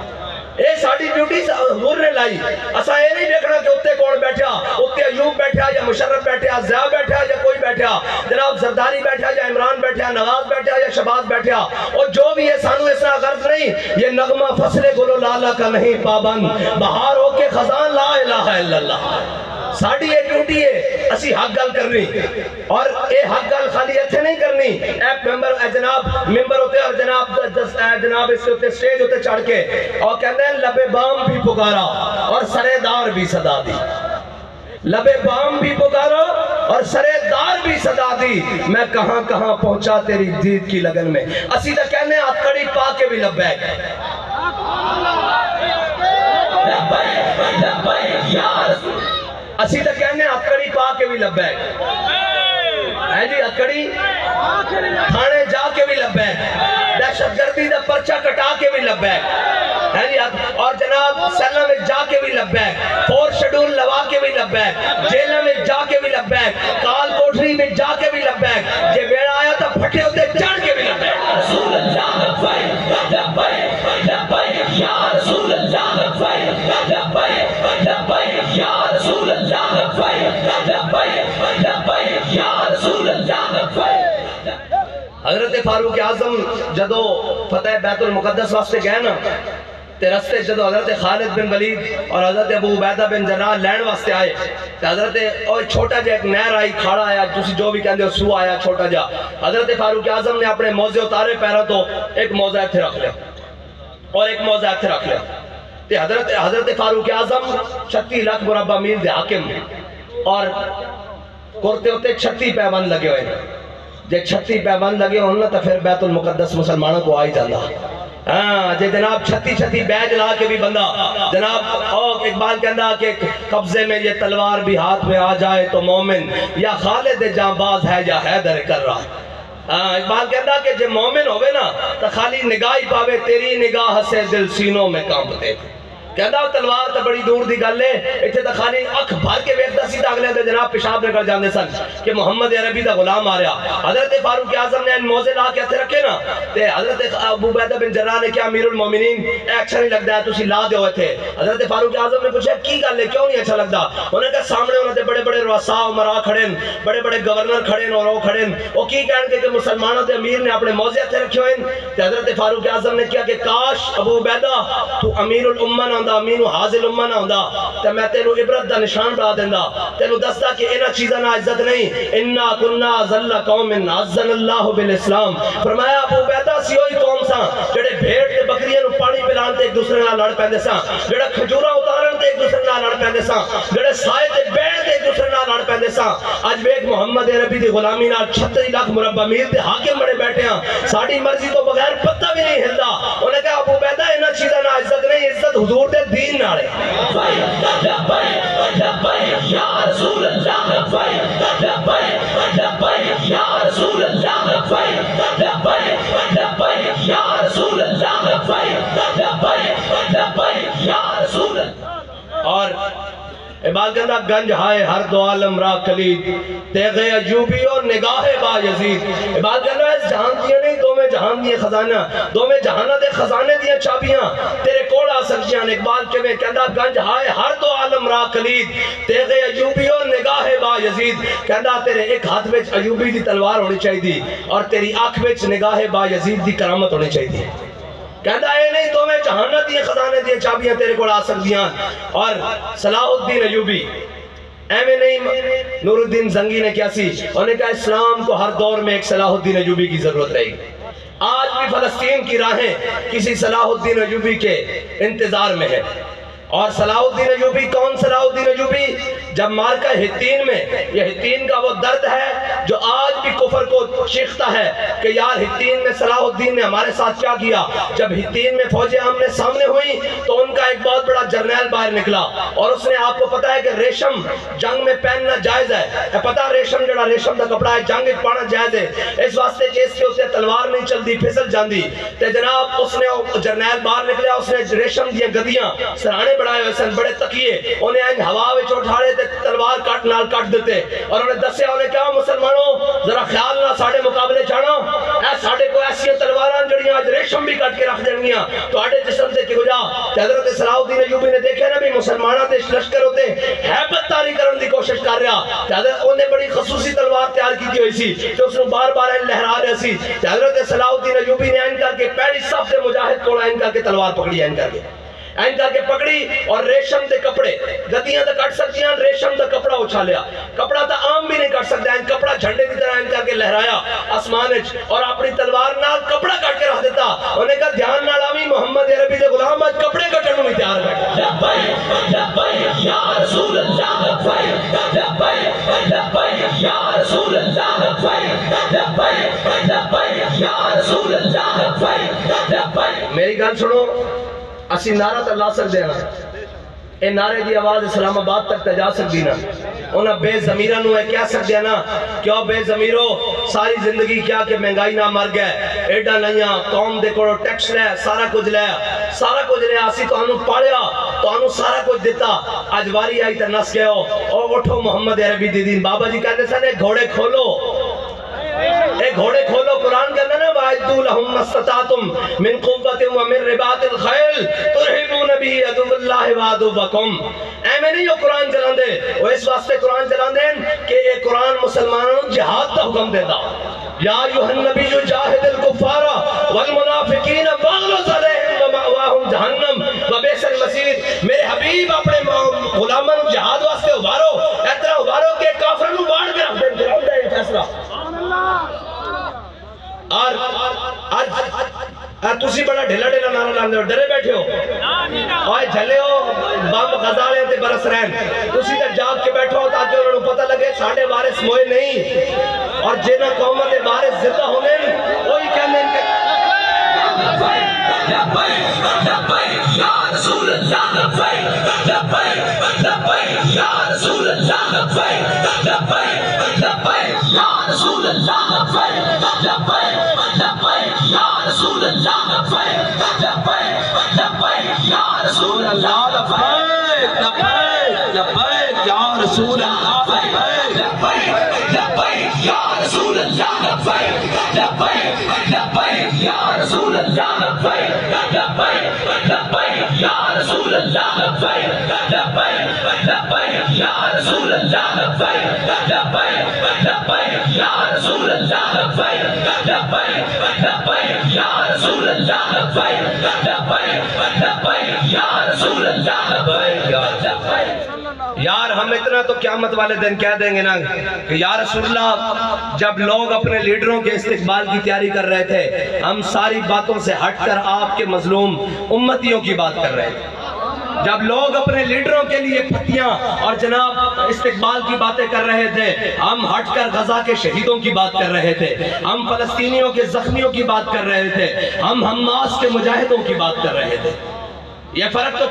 اے ساڑی ڈیوٹی حضور نے لائی. اسا یہ نہیں دیکھنا کہ اتنے کون بیٹھا، اتنے ایوب بیٹھا یا مشرف بیٹھا، ضیاء بیٹھا یا کوئی بیٹھا، جناب زرداری بیٹھا یا عمران بیٹھا، نواز بیٹھا یا شہباز بیٹھا، اور جو بھی ہے سانو اس طرح غرض نہیں. یہ نغمہ فصل گلو لالا کا نہیں پابند، بہار ہو کے خزان لا الہ الا اللہ. ساڑی یہ ڈیوٹی ہے اسی حق گل کرنی، اور اے حق گل خالی اتھے نہیں کرنی. اے جناب ممبر ہوتے اور جناب اس ہوتے سٹیج ہوتے چڑھ کے اور کہتے ہیں لبے بام بھی پکارا اور سرے دار بھی صدا دی. لبے بام بھی پکارا اور سرے دار بھی صدا دی. میں کہاں کہاں پہنچا تیری دید کی لگن میں. اسی تو کہنے ہیں ہتھکڑی پا کے بھی لبیک. اسی تو کہنے ہیں ہتھکڑی پا کے بھی لبیک. ہے جی ہتھکڑی تھانے جا کے بھی لبیک، دہشت گردی دا پرچہ کٹا کے بھی لبیک، ہے جی اور جناب سیلہ میں جا کے بھی لبیک، 4 شیڈول لوا کے بھی لبیک، جیلہ میں جا کے بھی لبیک، کال کوٹری میں جا کے بھی لبیک، جے بیڑا آیا تھا پھٹے ہوتے چڑھ کے بھی لبیک. رسول اللہ لبیک لبیک لبیک یا رسول اللہ لبیک لبیک لبیک یا رسول اللہ لبیک لبیک لبیک یا رسول اللہ لبیک. حضرت فاروق اعظم جدو فتح بیت المقدس واسطے گئے نا تے رستے جدو حضرت خالد بن ولید اور حضرت ابو عبیدہ بن جراح لین واسطے آئے تے حضرت اور چھوٹا جا ایک نہر آئی کھاڑا آیا جسی جو بھی کہندے ہو سو آیا چھوٹا جا. حضرت فاروق اعظم نے اپنے موزے اتارے پیرا تو ایک موزہ ایتھے رکھ لیا اور ایک موزہ ایتھے رکھ لیا. تے حضرت فاروق اعظم 36 لاکھ مربع میل دے حاکم اور کرتے ہوتے 36 پیبند لگے ہوئے. جے 36 پیبند لگے ہونا تو پھر بیت المقدس مسلمانوں کو آئی جانا. ہاں جے جناب 36 بیج لا کے بھی بندہ جناب اور اقبال کہندہ کہ قبضے میں یہ تلوار بھی ہاتھ میں آ جائے تو مومن یا خالد جانباز ہے یا حیدر کر رہا. اقبال کہندہ کہ جے مومن ہوئے نا تو خالی نگاہی پاوے تیری نگاہ سے دل سینوں میں کانپتے. کہندہ تلوار تا بڑی دور دی گل ہے اتھے تا خالی اکھ بھر کے ویکھدا سی تا اگلے دے جناب پیشاب نکل جاندے سن کہ محمد عربی دا غلام آ رہا. حضرت فاروق اعظم نے ان موزے لا کے ہتھے رکھے نا تے حضرت ابو عبیدہ بن جراح نے کیا امیر المومنین اے اچھا نہیں لگدا ہے تسی لا دیو تھے. حضرت فاروق اعظم نے پوچھا کی گل ہے کیوں نہیں اچھا لگدا؟ انہوں نے کہا سامنے انہوں نے بڑے بڑے رؤساء عمراء کھڑے ہیں، بڑے بڑے گورنر کھڑے ہیں اور وہ کھڑے ہیں، وہ کی کہن کہ مسلمانوں دے امیر نے اپنے موزے ہتھے رکھے ہوئے ہیں. تے حضرت فاروق اعظم نے کیا کہ کاش ابو عبیدہ تو امیر الامہ نہ ہوندا، امین حاضر الامہ نہ ہوندا تے میں تینوں عبرت دا نشان بنا دیندا، تینوں دسدا کہ انہاں چیزاں نہ عزت نہیں. انا کنا ذل قوم عزنا اللہ بالاسلام. فرمایا ابو عبیدہ سی ہوئی قوم سا جڑے بھیڑ تے بکریاں نو پانی پلان تے ایک دوسرے نال لڑ پیندے سا، جڑے کھجوراں اتارن تے ایک دوسرے نال لڑ پیندے سا، جڑے سائے تے بیٹھ تے ایک دوسرے نال لڑ پیندے سا. اج ویکھ محمد عربی دی غلامی نال 36 لاکھ مربع میل تے حاکم بنے بیٹھے ہاں، ساڈی مرضی تو بغیر پتہ بھی نہیں ہلدا. انہوں نے کہا ابو عبیدہ انہاں چیزاں نال عزت نہیں، عزت حضور دے دین نال ہے. یا رسول اللہ لبیک لبیک یا رسول اللہ لبیک لبیک یا رسول اللہ لبیک لبیک یا رسول اقبال کہتا گنج ہائے ہر دو عالم را کلید تیغ ایوبی اور نگاہ با یزید. اقبال کہتا ہے جہان دیا نہیں دو میں جہان دیے خزانہ دو میں جہانہ دے خزانے دیا چابیاں تیرے کوڑ آ سکتیاں. اقبال کے میں کہتا گنج ہائے ہر دو عالم را کلید تیغ ایوبی اور نگاہ با یزید. کہتا تیرے ایک ہاتھ میں ایوبی دی تلوار ہونی چاہی دی اور تیری آنکھ میں نگاہ با یزید دی کرامت ہونی چاہی دی. کہتا ہے نہیں تو میں جہانہ دیے خزانے دیے چابیاں تیرے کو آ سکتیاں. اور صلاح الدین ایوبی ایویں نہیں نور الدین زنگی نے کیا سی انہوں نے کہا اسلام کو ہر دور میں ایک صلاح الدین ایوبی کی ضرورت رہی. آج بھی فلسطین کی راہیں کسی صلاح الدین ایوبی کے انتظار میں ہے. اور صلاح الدین ایوبی کون صلاح الدین ایوبی؟ جب مارکہ ہتین میں یہ ہتین کا وہ درد ہے جو آج بھی کفر کو چیختا ہے کہ یار ہتین میں صلاح الدین نے ہمارے ساتھ کیا کیا. جب ہتین میں فوجیں آمنے سامنے ہوئی تو ان کا ایک بہت بڑا جرنیل باہر نکلا اور اس نے آپ کو پتا ہے کہ ریشم جنگ میں پہننا جائز ہے. پتا ریشم جڑا ریشم دا کپڑا ہے جنگ پانا جائز ہے اس واسطے جیس کے اسے تلوار نہیں چلتی پھسل جاندی. تے جناب اس نے جرنیل باہر نکلیا اس نے ریشم دیا گدیاں سرانے بڑھائے ہوئے سن بڑے تکیے انہیں آئیں ہوا وچ اٹھاڑے تے تلوار کٹ نال کٹ دیتے اور انہیں دسے انہیں کہا مسلمانوں ذرا خیال نہ ساڑھے مقابلے جانا اے ساڑھے کو ایسی تلواراں جڑیاں آج ریشم بھی کٹ کے رکھ دینگیاں تو آڑے جسم سے کی ہو جا. حضرت صلاح الدین ایوبی نے دیکھے نا بھی مسلمانہ تے لشکر ہوتے حیبت تاری کرن دی کوشش کر رہا. حضرت انہیں بڑی خصوصی تلوار تیار کی ہوئی سی جو اس نے بار بار لہرا رہے سی. حضرت صلاح الدین ایوبی نے این کر کے پہلی صف سے مجاہد کو این کر کے تلوار پکڑی این کر کے پکڑی اور ریشم دے کپڑے گدیاں تے کٹ سکتی ہیں ریشم دا کپڑا اچھالیا. کپڑا تا عام بھی نہیں کٹ سکتا این کپڑا جھنڈے کی طرح این کر کے لہرایا آسمان وچ اور اپنی تلوار نال کپڑا کٹ کے رکھ دیتا. انہیں کہا دھیان نال آویں محمد عربی دے غلام اج کپڑے کٹن نوں تیار بیٹھے. لبیک لبیک یا رسول اللہ لبیک لبیک لبیک یا رسول اللہ لبیک لبیک لبیک یا رسول اللہ لبیک لبیک. میری گل سنو اسی نعرہ تو لا سکتے ہیں اے نعرے دی آواز اسلام آباد تک تجا سکتی نا انہاں بے ضمیرہ نو ہے کیا سکتے ہیں نا کیوں بے ضمیرو ساری زندگی کیا کہ مہنگائی نہ مر گئے ایڈا نہیاں قوم دے کوڑو ٹیکس لے سارا کچھ لے آسی تو انہوں پاڑیا تو انہوں سارا کچھ دیتا آج واری آئی تا نس گئے ہو اور اٹھو محمد عربی دی دین. بابا جی کہتے سنے گھوڑے کھولو اے گھوڑے کھولو. قرآن کہتا نا وَاعِدُّوا لَهُمْ مَا اسْتَطَعْتُم مِّن قُوَّةٍ وَمِن رِّبَاطِ الْخَيْلِ تُرْهِبُونَ بِهِ عَدُوَّ اللَّهِ وَعَدُوَّكُمْ. اے میں نہیں یہ قرآن چلان دے وہ اس واسطے قرآن چلان دیں کہ یہ قرآن مسلمانوں جہاد کا حکم دیتا. یا ایھا النبی جاہد الکفار والمنافقین واغلظ علیہم ومأواہم جہنم وبئس المصیر. میرے حبیب اپنے غلاموں جہاد واسطے ابھارو اتنا ابھارو کہ کافروں کو باڑ کے رکھ دیں. قرآن دا یہ فیصلہ اور آج تسی بڑا ڈھیلا ڈھیلا نعرہ لاندے ہو ڈرے بیٹھے ہو اور جھلے ہو بم غزالے تے برس رہن تسی تے جاگ کے بیٹھو تاکہ انہوں نے پتہ لگے ساڑھے وارث موئے نہیں اور جنہ قومت وارث زندہ ہونے وہی کہنے ان کے لبیک لبیک یا رسول اللہ لبیک لبیک لبیک یا رسول اللہ لبیک لبیک لبیک یا رسول اللہ لبیک لبیک لبیک یا رسول اللہ لبیک لبیک لبیک یا رسول اللہ لبیک لبیک لبیک یا رسول اللہ لبیک لبیک یا رسول اللہ لبیک لبیک لبیک یا رسول اللہ لبیک لبیک لبیک یا رسول اللہ لبیک لبیک لبیک یا رسول اللہ لبیک لبیک لبیک یا رسول اللہ لبیک لبیک لبیک یا رسول اللہ لبیک لبیک لبیک یا رسول اللہ لبیک. یار ہم اتنا تو قیامت والے دن کہہ دیں گے نا کہ یا رسول اللہ جب لوگ اپنے لیڈروں کے استقبال کی تیاری کر رہے تھے ہم ساری باتوں سے ہٹ کر آپ کے مظلوم امتیوں کی بات کر رہے تھے. جب لوگ اپنے لیڈروں کے لیے پھٹیاں اور جناب استقبال کی باتیں کر رہے تھے ہم ہٹ کر غزہ کے شہیدوں کی بات کر رہے تھے ہم فلسطینیوں کے زخمیوں کی بات کر رہے تھے ہم حماس کے مجاہدوں کی بات کر رہے تھے. یہ فرق تو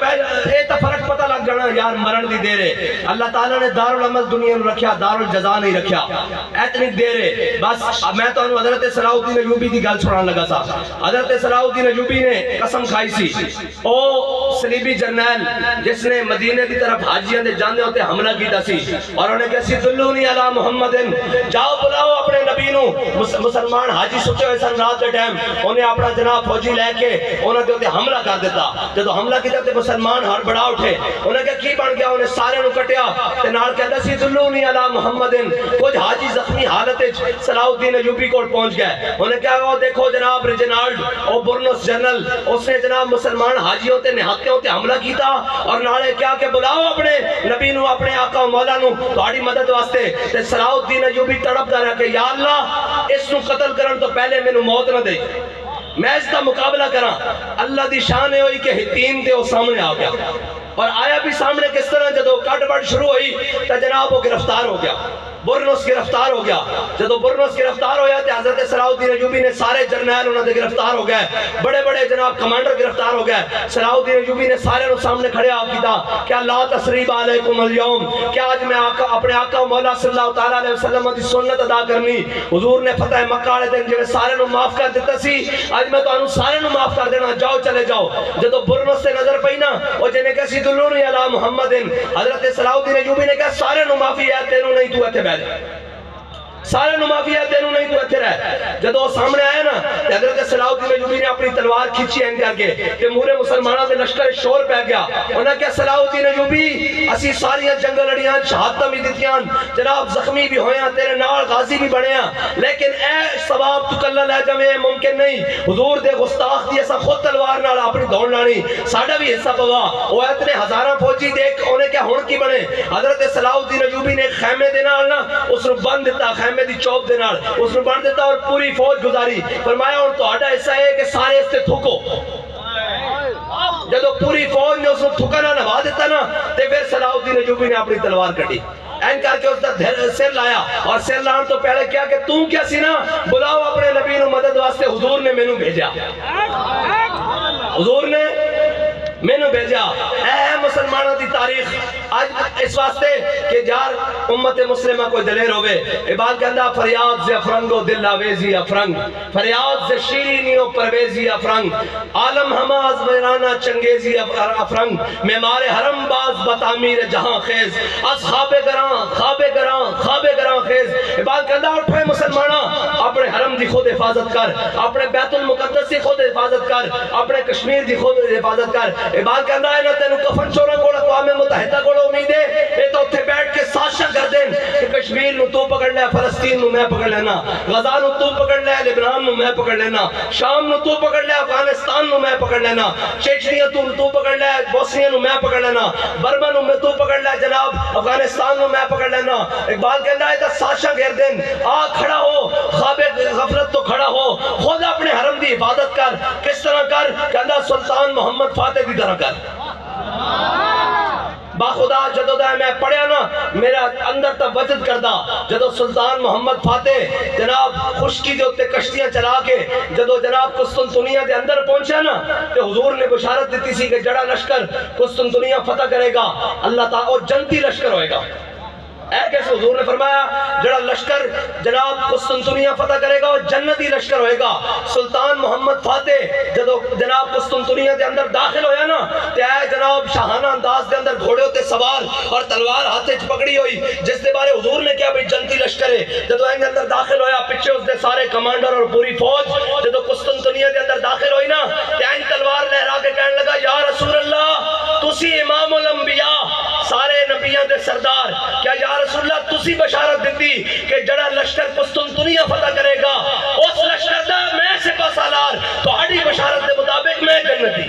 فرق پتہ لگ جانا یار مرن دی دے رہے اللہ تعالیٰ نے دار العمل دنیا میں رکھیا دار الجزا نہیں رکھیا اتنی دے رہے. بس میں تو حضرت صلاح الدین ایوبی دی گل سنان لگا سا. حضرت صلاح الدین ایوبی نے قسم کھائی سی او صلیبی جرنیل جس نے مدینے دی طرف حاجیاں دے جانے ہوتے حملہ کیتا سی اور انہیں کہا سی دلونی علی محمد، جاؤ بلاؤ اپنے نبی نو۔ مسلمان حاجی سچے ہوئے سن رات کے ٹائم، انہیں اپنا جناب فوجی لے کے انہوں نے حملہ کر دیتا۔ جب حملہ کیتا تے مسلمان ہر بڑا اٹھے، انہیں کہا کی بن گیا، انہیں سارے نو کٹیا تے نال کہتا سی دلونی علی محمد۔ کچھ حاجی زخمی حالت صلاح الدین ایوبی کو پہنچ گئے، انہیں کہا وہ دیکھو جناب ریجنالڈ اور برنوس جنرل، اس نے جناب مسلمان حاجیوں تے نہاتیوں تے حملہ کیتا اور نالے کیا کہ بلاؤ اپنے نبی نو، اپنے آقا و مولا نو تہاڈی مدد واسطے۔ تے صلاح الدین ایوبی تڑپدا رہا کہ یا اللہ اس نو قتل کرن تو پہلے مینوں موت نہ دے، میں اس کا مقابلہ کراں۔ اللہ دی شان ہے ہوئی کہ ہتیم تے وہ سامنے آ گیا، اور آیا بھی سامنے کس طرح جدو کٹ بٹ شروع ہوئی تو جناب وہ گرفتار ہو گیا، برنوس گرفتار ہو گیا۔ جدو برنوس گرفتار ہویا تو حضرت صلاح الدین ایوبی نے سارے جرنیل انہوں نے گرفتار ہو گئے، بڑے بڑے جناب کمانڈر گرفتار ہو گئے۔ صلاح الدین ایوبی نے سارے انہوں سامنے کھڑے آپ کیتا کیا لا تسریب علیکم اليوم، کیا آج میں اپنے آقا و مولا صلی اللہ تعالیٰ علیہ وسلم کی سنت ادا کرنی۔ حضور نے فتح مکہ والے دن جو سارے انہوں معاف کر دیتا سی، آج میں تو انہوں سارے انہوں معاف کر دینا، جاؤ چلے جاؤ۔ جدو برنوس سے نظر پئی نا وہ جنہیں کہا سی دلونی علی محمد، حضرت صلاح الدین ایوبی نے کہا سارے انہوں معافی ہے، تینوں نہیں تو ایتھے بیٹھ، سارے نمافی ہے تینوں نہیں تو ایتھے رہے۔ جدو سامنے آئے نا حضرت صلاح الدین ایوبی نے اپنی تلوار کھینچی این کر کے کہ مورے مسلمانوں دے لشکر شور پہ گیا، انہوں نے کہا صلاح الدین ایوبی اسی ساریاں جنگل لڑیاں، شہادتاں بھی دیتیاں، جناب زخمی بھی ہویاں، تیرے نال غازی بھی بنے ہیں، لیکن اے ثواب تو کلہ لے جمعے ممکن نہیں۔ حضور دے گستاخ دی ایسا خود تلوار نال اپنی دوڑ لانی، ساڑھا بھی حصہ پوا۔ وہ اتنے ہزاراں فوجی دیکھ انہیں کیا ہون کی بنے، حضرت صلاح الدین ایوبی نے خیمے دے نال نا اس نے بند دیتا، خیمے دی چوب دے نال اس نے بند دیتا اور پوری فوج گزاری۔ فرمایا اور تو آڈا ایسا ہے کہ سارے اس سے تھکو۔ جدو پوری فوج نے اس نے تھکنا نوا دیتا نا تے پھر صلاح الدین ایوبی نے اپنی تلوار کٹی، این کر کے اس کا سر لایا، اور سر لان تو پہلے کیا کہ تم کیا سی نا، بلاؤ اپنے نبی نو مدد واسطے، حضور نے مینوں بھیجا، حضور نے مینوں بھیجا۔ اے مسلمانوں دی تاریخ آج اس واسطے کہ یار امت مسلمہ کوئی دلیر ہوئے، اقبال کہندہ فریاد سے افرنگ و دل آویزی افرنگ، فریاد سے شیرینی و پرویزی افرنگ، عالم ہما از ویرانہ چنگیزی افرنگ، معمار حرم باز بتعمیر جہاں خیز، از خواب گراں خواب گراں خواب گراں خیز۔ اقبال کہندہ اٹھوئے مسلمانہ اپنے حرم دی خود حفاظت کر، اپنے بیت المقدس دی خود حفاظت کر، اپنے کشمیر دی خود حفاظت کر۔ اقبال کہندہ ہے نا تینو کفن چورا کوڑا اقوام متحدہ کوڑا امید ہے، یہ تو اتھے بیٹھ کے سازشاں کر دیں کہ کشمیر نو تو پکڑ لے، فلسطین نو میں پکڑ لینا، غزہ نو تو پکڑ لے، لبنان نو میں پکڑ لینا، شام نو تو پکڑ لے، افغانستان نو میں پکڑ لینا، چیچنیا تو پکڑ لے، بوسنیا نو میں پکڑ لینا، برما نو میں تو پکڑ لے جناب، افغانستان نو میں پکڑ لینا۔ اقبال کہندہ ہے تو سازشاں کر دیں، آ کھڑا ہو، خواب غفلت تو کھڑا ہو، خود اپنے حرم دی حفاظت کر۔ کس طرح کر؟ کہندہ سلطان محمد فاتح دی طرح کر۔ باخدا جدو دا میں پڑھیا نا میرا اندر تا وجد کردہ، جدو سلطان محمد فاتح جناب خشکی دے ہوتے کشتیاں چلا کے جدو جناب قسطنطنیہ دے اندر پہنچا نا کہ حضور نے بشارت دیتی سی کہ جڑا لشکر قسطنطنیہ فتح کرے گا اللہ تعالیٰ اور جنتی لشکر ہوئے گا۔ اے کیسے حضور نے فرمایا جڑا لشکر جناب قسطنطنیہ فتح کرے گا اور جنتی لشکر ہوئے گا۔ سلطان محمد فاتح جدو جناب قسطنطنیہ دے اندر داخل ہویا نا تے اے جناب شاہانہ انداز دے اندر گھوڑے ہوتے سوار اور تلوار ہاتھے پکڑی ہوئی، جس دے بارے حضور نے کیا بھئی جنتی لشکر ہے۔ جدو اے اندر داخل ہویا پچھے اس دے سارے کمانڈر اور پوری فوج جدو قسطنطنیہ دے اندر داخل ہوئی نا تے اے تلوار لہرا کے کہنے لگا یا رسول اللہ تسی امام الانبیاء سارے نبیوں دے سردار، کیا یا رسول اللہ تسی بشارت دیتی کہ جڑا لشکر قسطنطنیہ فتح کرے گا اس لشکر دا میں سپہ سالار تو ہڑی بشارت دے مطابق میں جنتی۔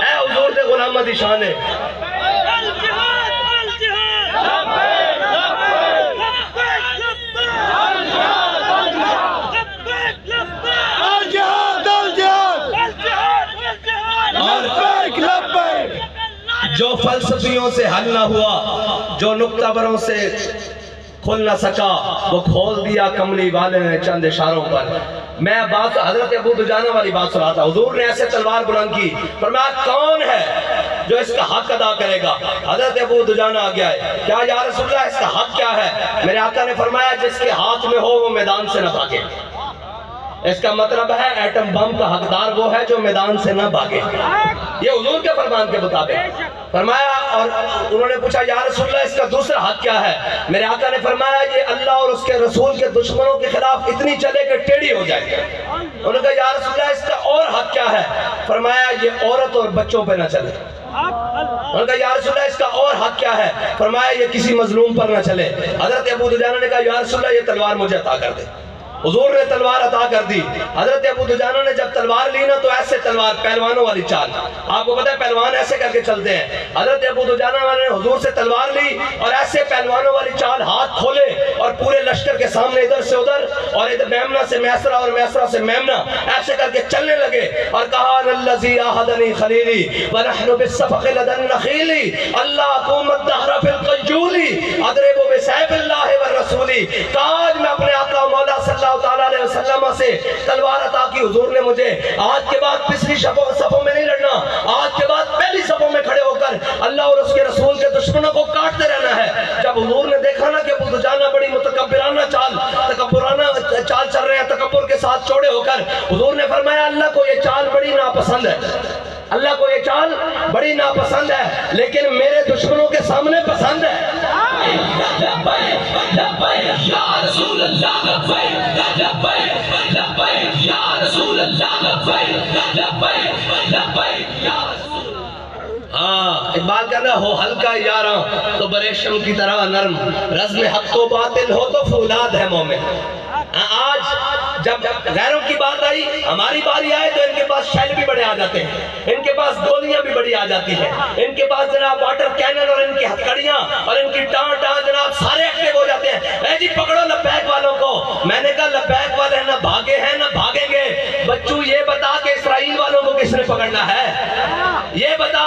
اے حضور دے غلامہ دی شان ہے۔ جو فلسفیوں سے حل نہ ہوا، جو نقطہ بروں سے کھل نہ سکا، وہ کھول دیا کملی والے نے چند اشاروں پر۔ میں بات حضرت ابو دجانہ والی بات سنا تھا، حضور نے ایسے تلوار بلند کی، فرمایا کون ہے جو اس کا حق ادا کرے گا؟ حضرت ابو دجانہ آ گیا ہے، کیا یا رسول اللہ اس کا حق کیا ہے؟ میرے آقا نے فرمایا جس کے ہاتھ میں ہو وہ میدان سے نہ بھاگے، اس کا مطلب ہے ایٹم بم کا حقدار وہ ہے جو میدان سے نہ بھاگے. یہ حضور کے فرمان کے مطابق فرمایا. اور انہوں نے پوچھا یا رسول اللہ اس کا دوسرا حق کیا ہے؟ میرے آقا نے فرمایا یہ اللہ اور اس کے رسول کے دشمنوں کے خلاف اتنی چلے کہ ٹیڑھی ہو جائے. انہوں نے کہا یا رسول اللہ اس کا اور حق کیا ہے؟ فرمایا یہ عورت اور بچوں پہ نہ چلے. انہوں نے کہا یا رسول اللہ اس کا اور حق کیا ہے؟ فرمایا یہ کسی مظلوم پر نہ چلے. حضرت ابو دجانہ نے کہا یا رسول اللہ یہ تلوار مجھے عطا کر دے. حضور نے تلوار عطا کر دی. حضرت ابو دجانہ نے جب تلوار لی نا تو ایسے تلوار پہلوانوں والی چال, آپ کو پتہ ہے پہلوان ایسے کر کے چلتے ہیں. حضرت ابو دجانہ نے حضور سے تلوار لی اور ایسے پہلوانوں والی چال, ہاتھ کھولے اور پورے لشکر کے سامنے ادھر سے ادھر اور ادھر میمنہ سے میسرہ اور میسرہ سے میمنہ ایسے کر کے چلنے لگے اور کہا الذی عاہدنی خلیلی ونحن بالصفق لدى النخیل اللہ اقوم الدہر فی القیول اضرب بسیف اللہ والرسول. کاج میں اپنے آقا مولا صلی اللہ تعالیٰ علیہ وسلم سے تلوار عطا کی. حضور نے مجھے آج کے بعد پچھلی صفوں میں نہیں لڑنا, آج کے بعد پہلی صفوں میں کھڑے ہو کر اللہ اور اس کے رسول کے دشمنوں کو کاٹتے رہنا ہے. جب حضور نے دیکھا نا کہ ابو دجانہ بڑی متکبرانہ چال چل رہے ہیں, تکبر کے ساتھ چوڑے ہو کر, حضور نے فرمایا اللہ کو یہ چال بڑی ناپسند ہے, اللہ کو یہ چال بڑی ناپسند ہے, لیکن میرے دشمنوں کے سامنے پسند ہے. یا رسول اللہ لبیک لبیک لبیک یا رسول اللہ لبیک لبیک لبیک یا رسول. ہاں اقبال کہنا ہو ہلکا یاراں تو بریشم کی طرح نرم, رزم حق و باطل ہو تو فولاد ہے مومن. آج جب غیروں کی بات آئی, ہماری باری آئے تو ان کے پاس شیل بھی بڑے آ جاتے ہیں, ان کے پاس گولیاں بھی بڑی آ جاتی ہیں, ان کے پاس جناب واٹر کینن اور ان کی ہتھکڑیاں اور ان کی ٹان جناب سارے ایکٹیو ہو جاتے ہیں. اے جی پکڑو لبیک والوں کو. میں نے کہا لبیک والے نہ بھاگے ہیں نہ بھاگیں گے. بچوں یہ بتا کہ اسرائیل والوں کو کس نے پکڑنا ہے, یہ بتا.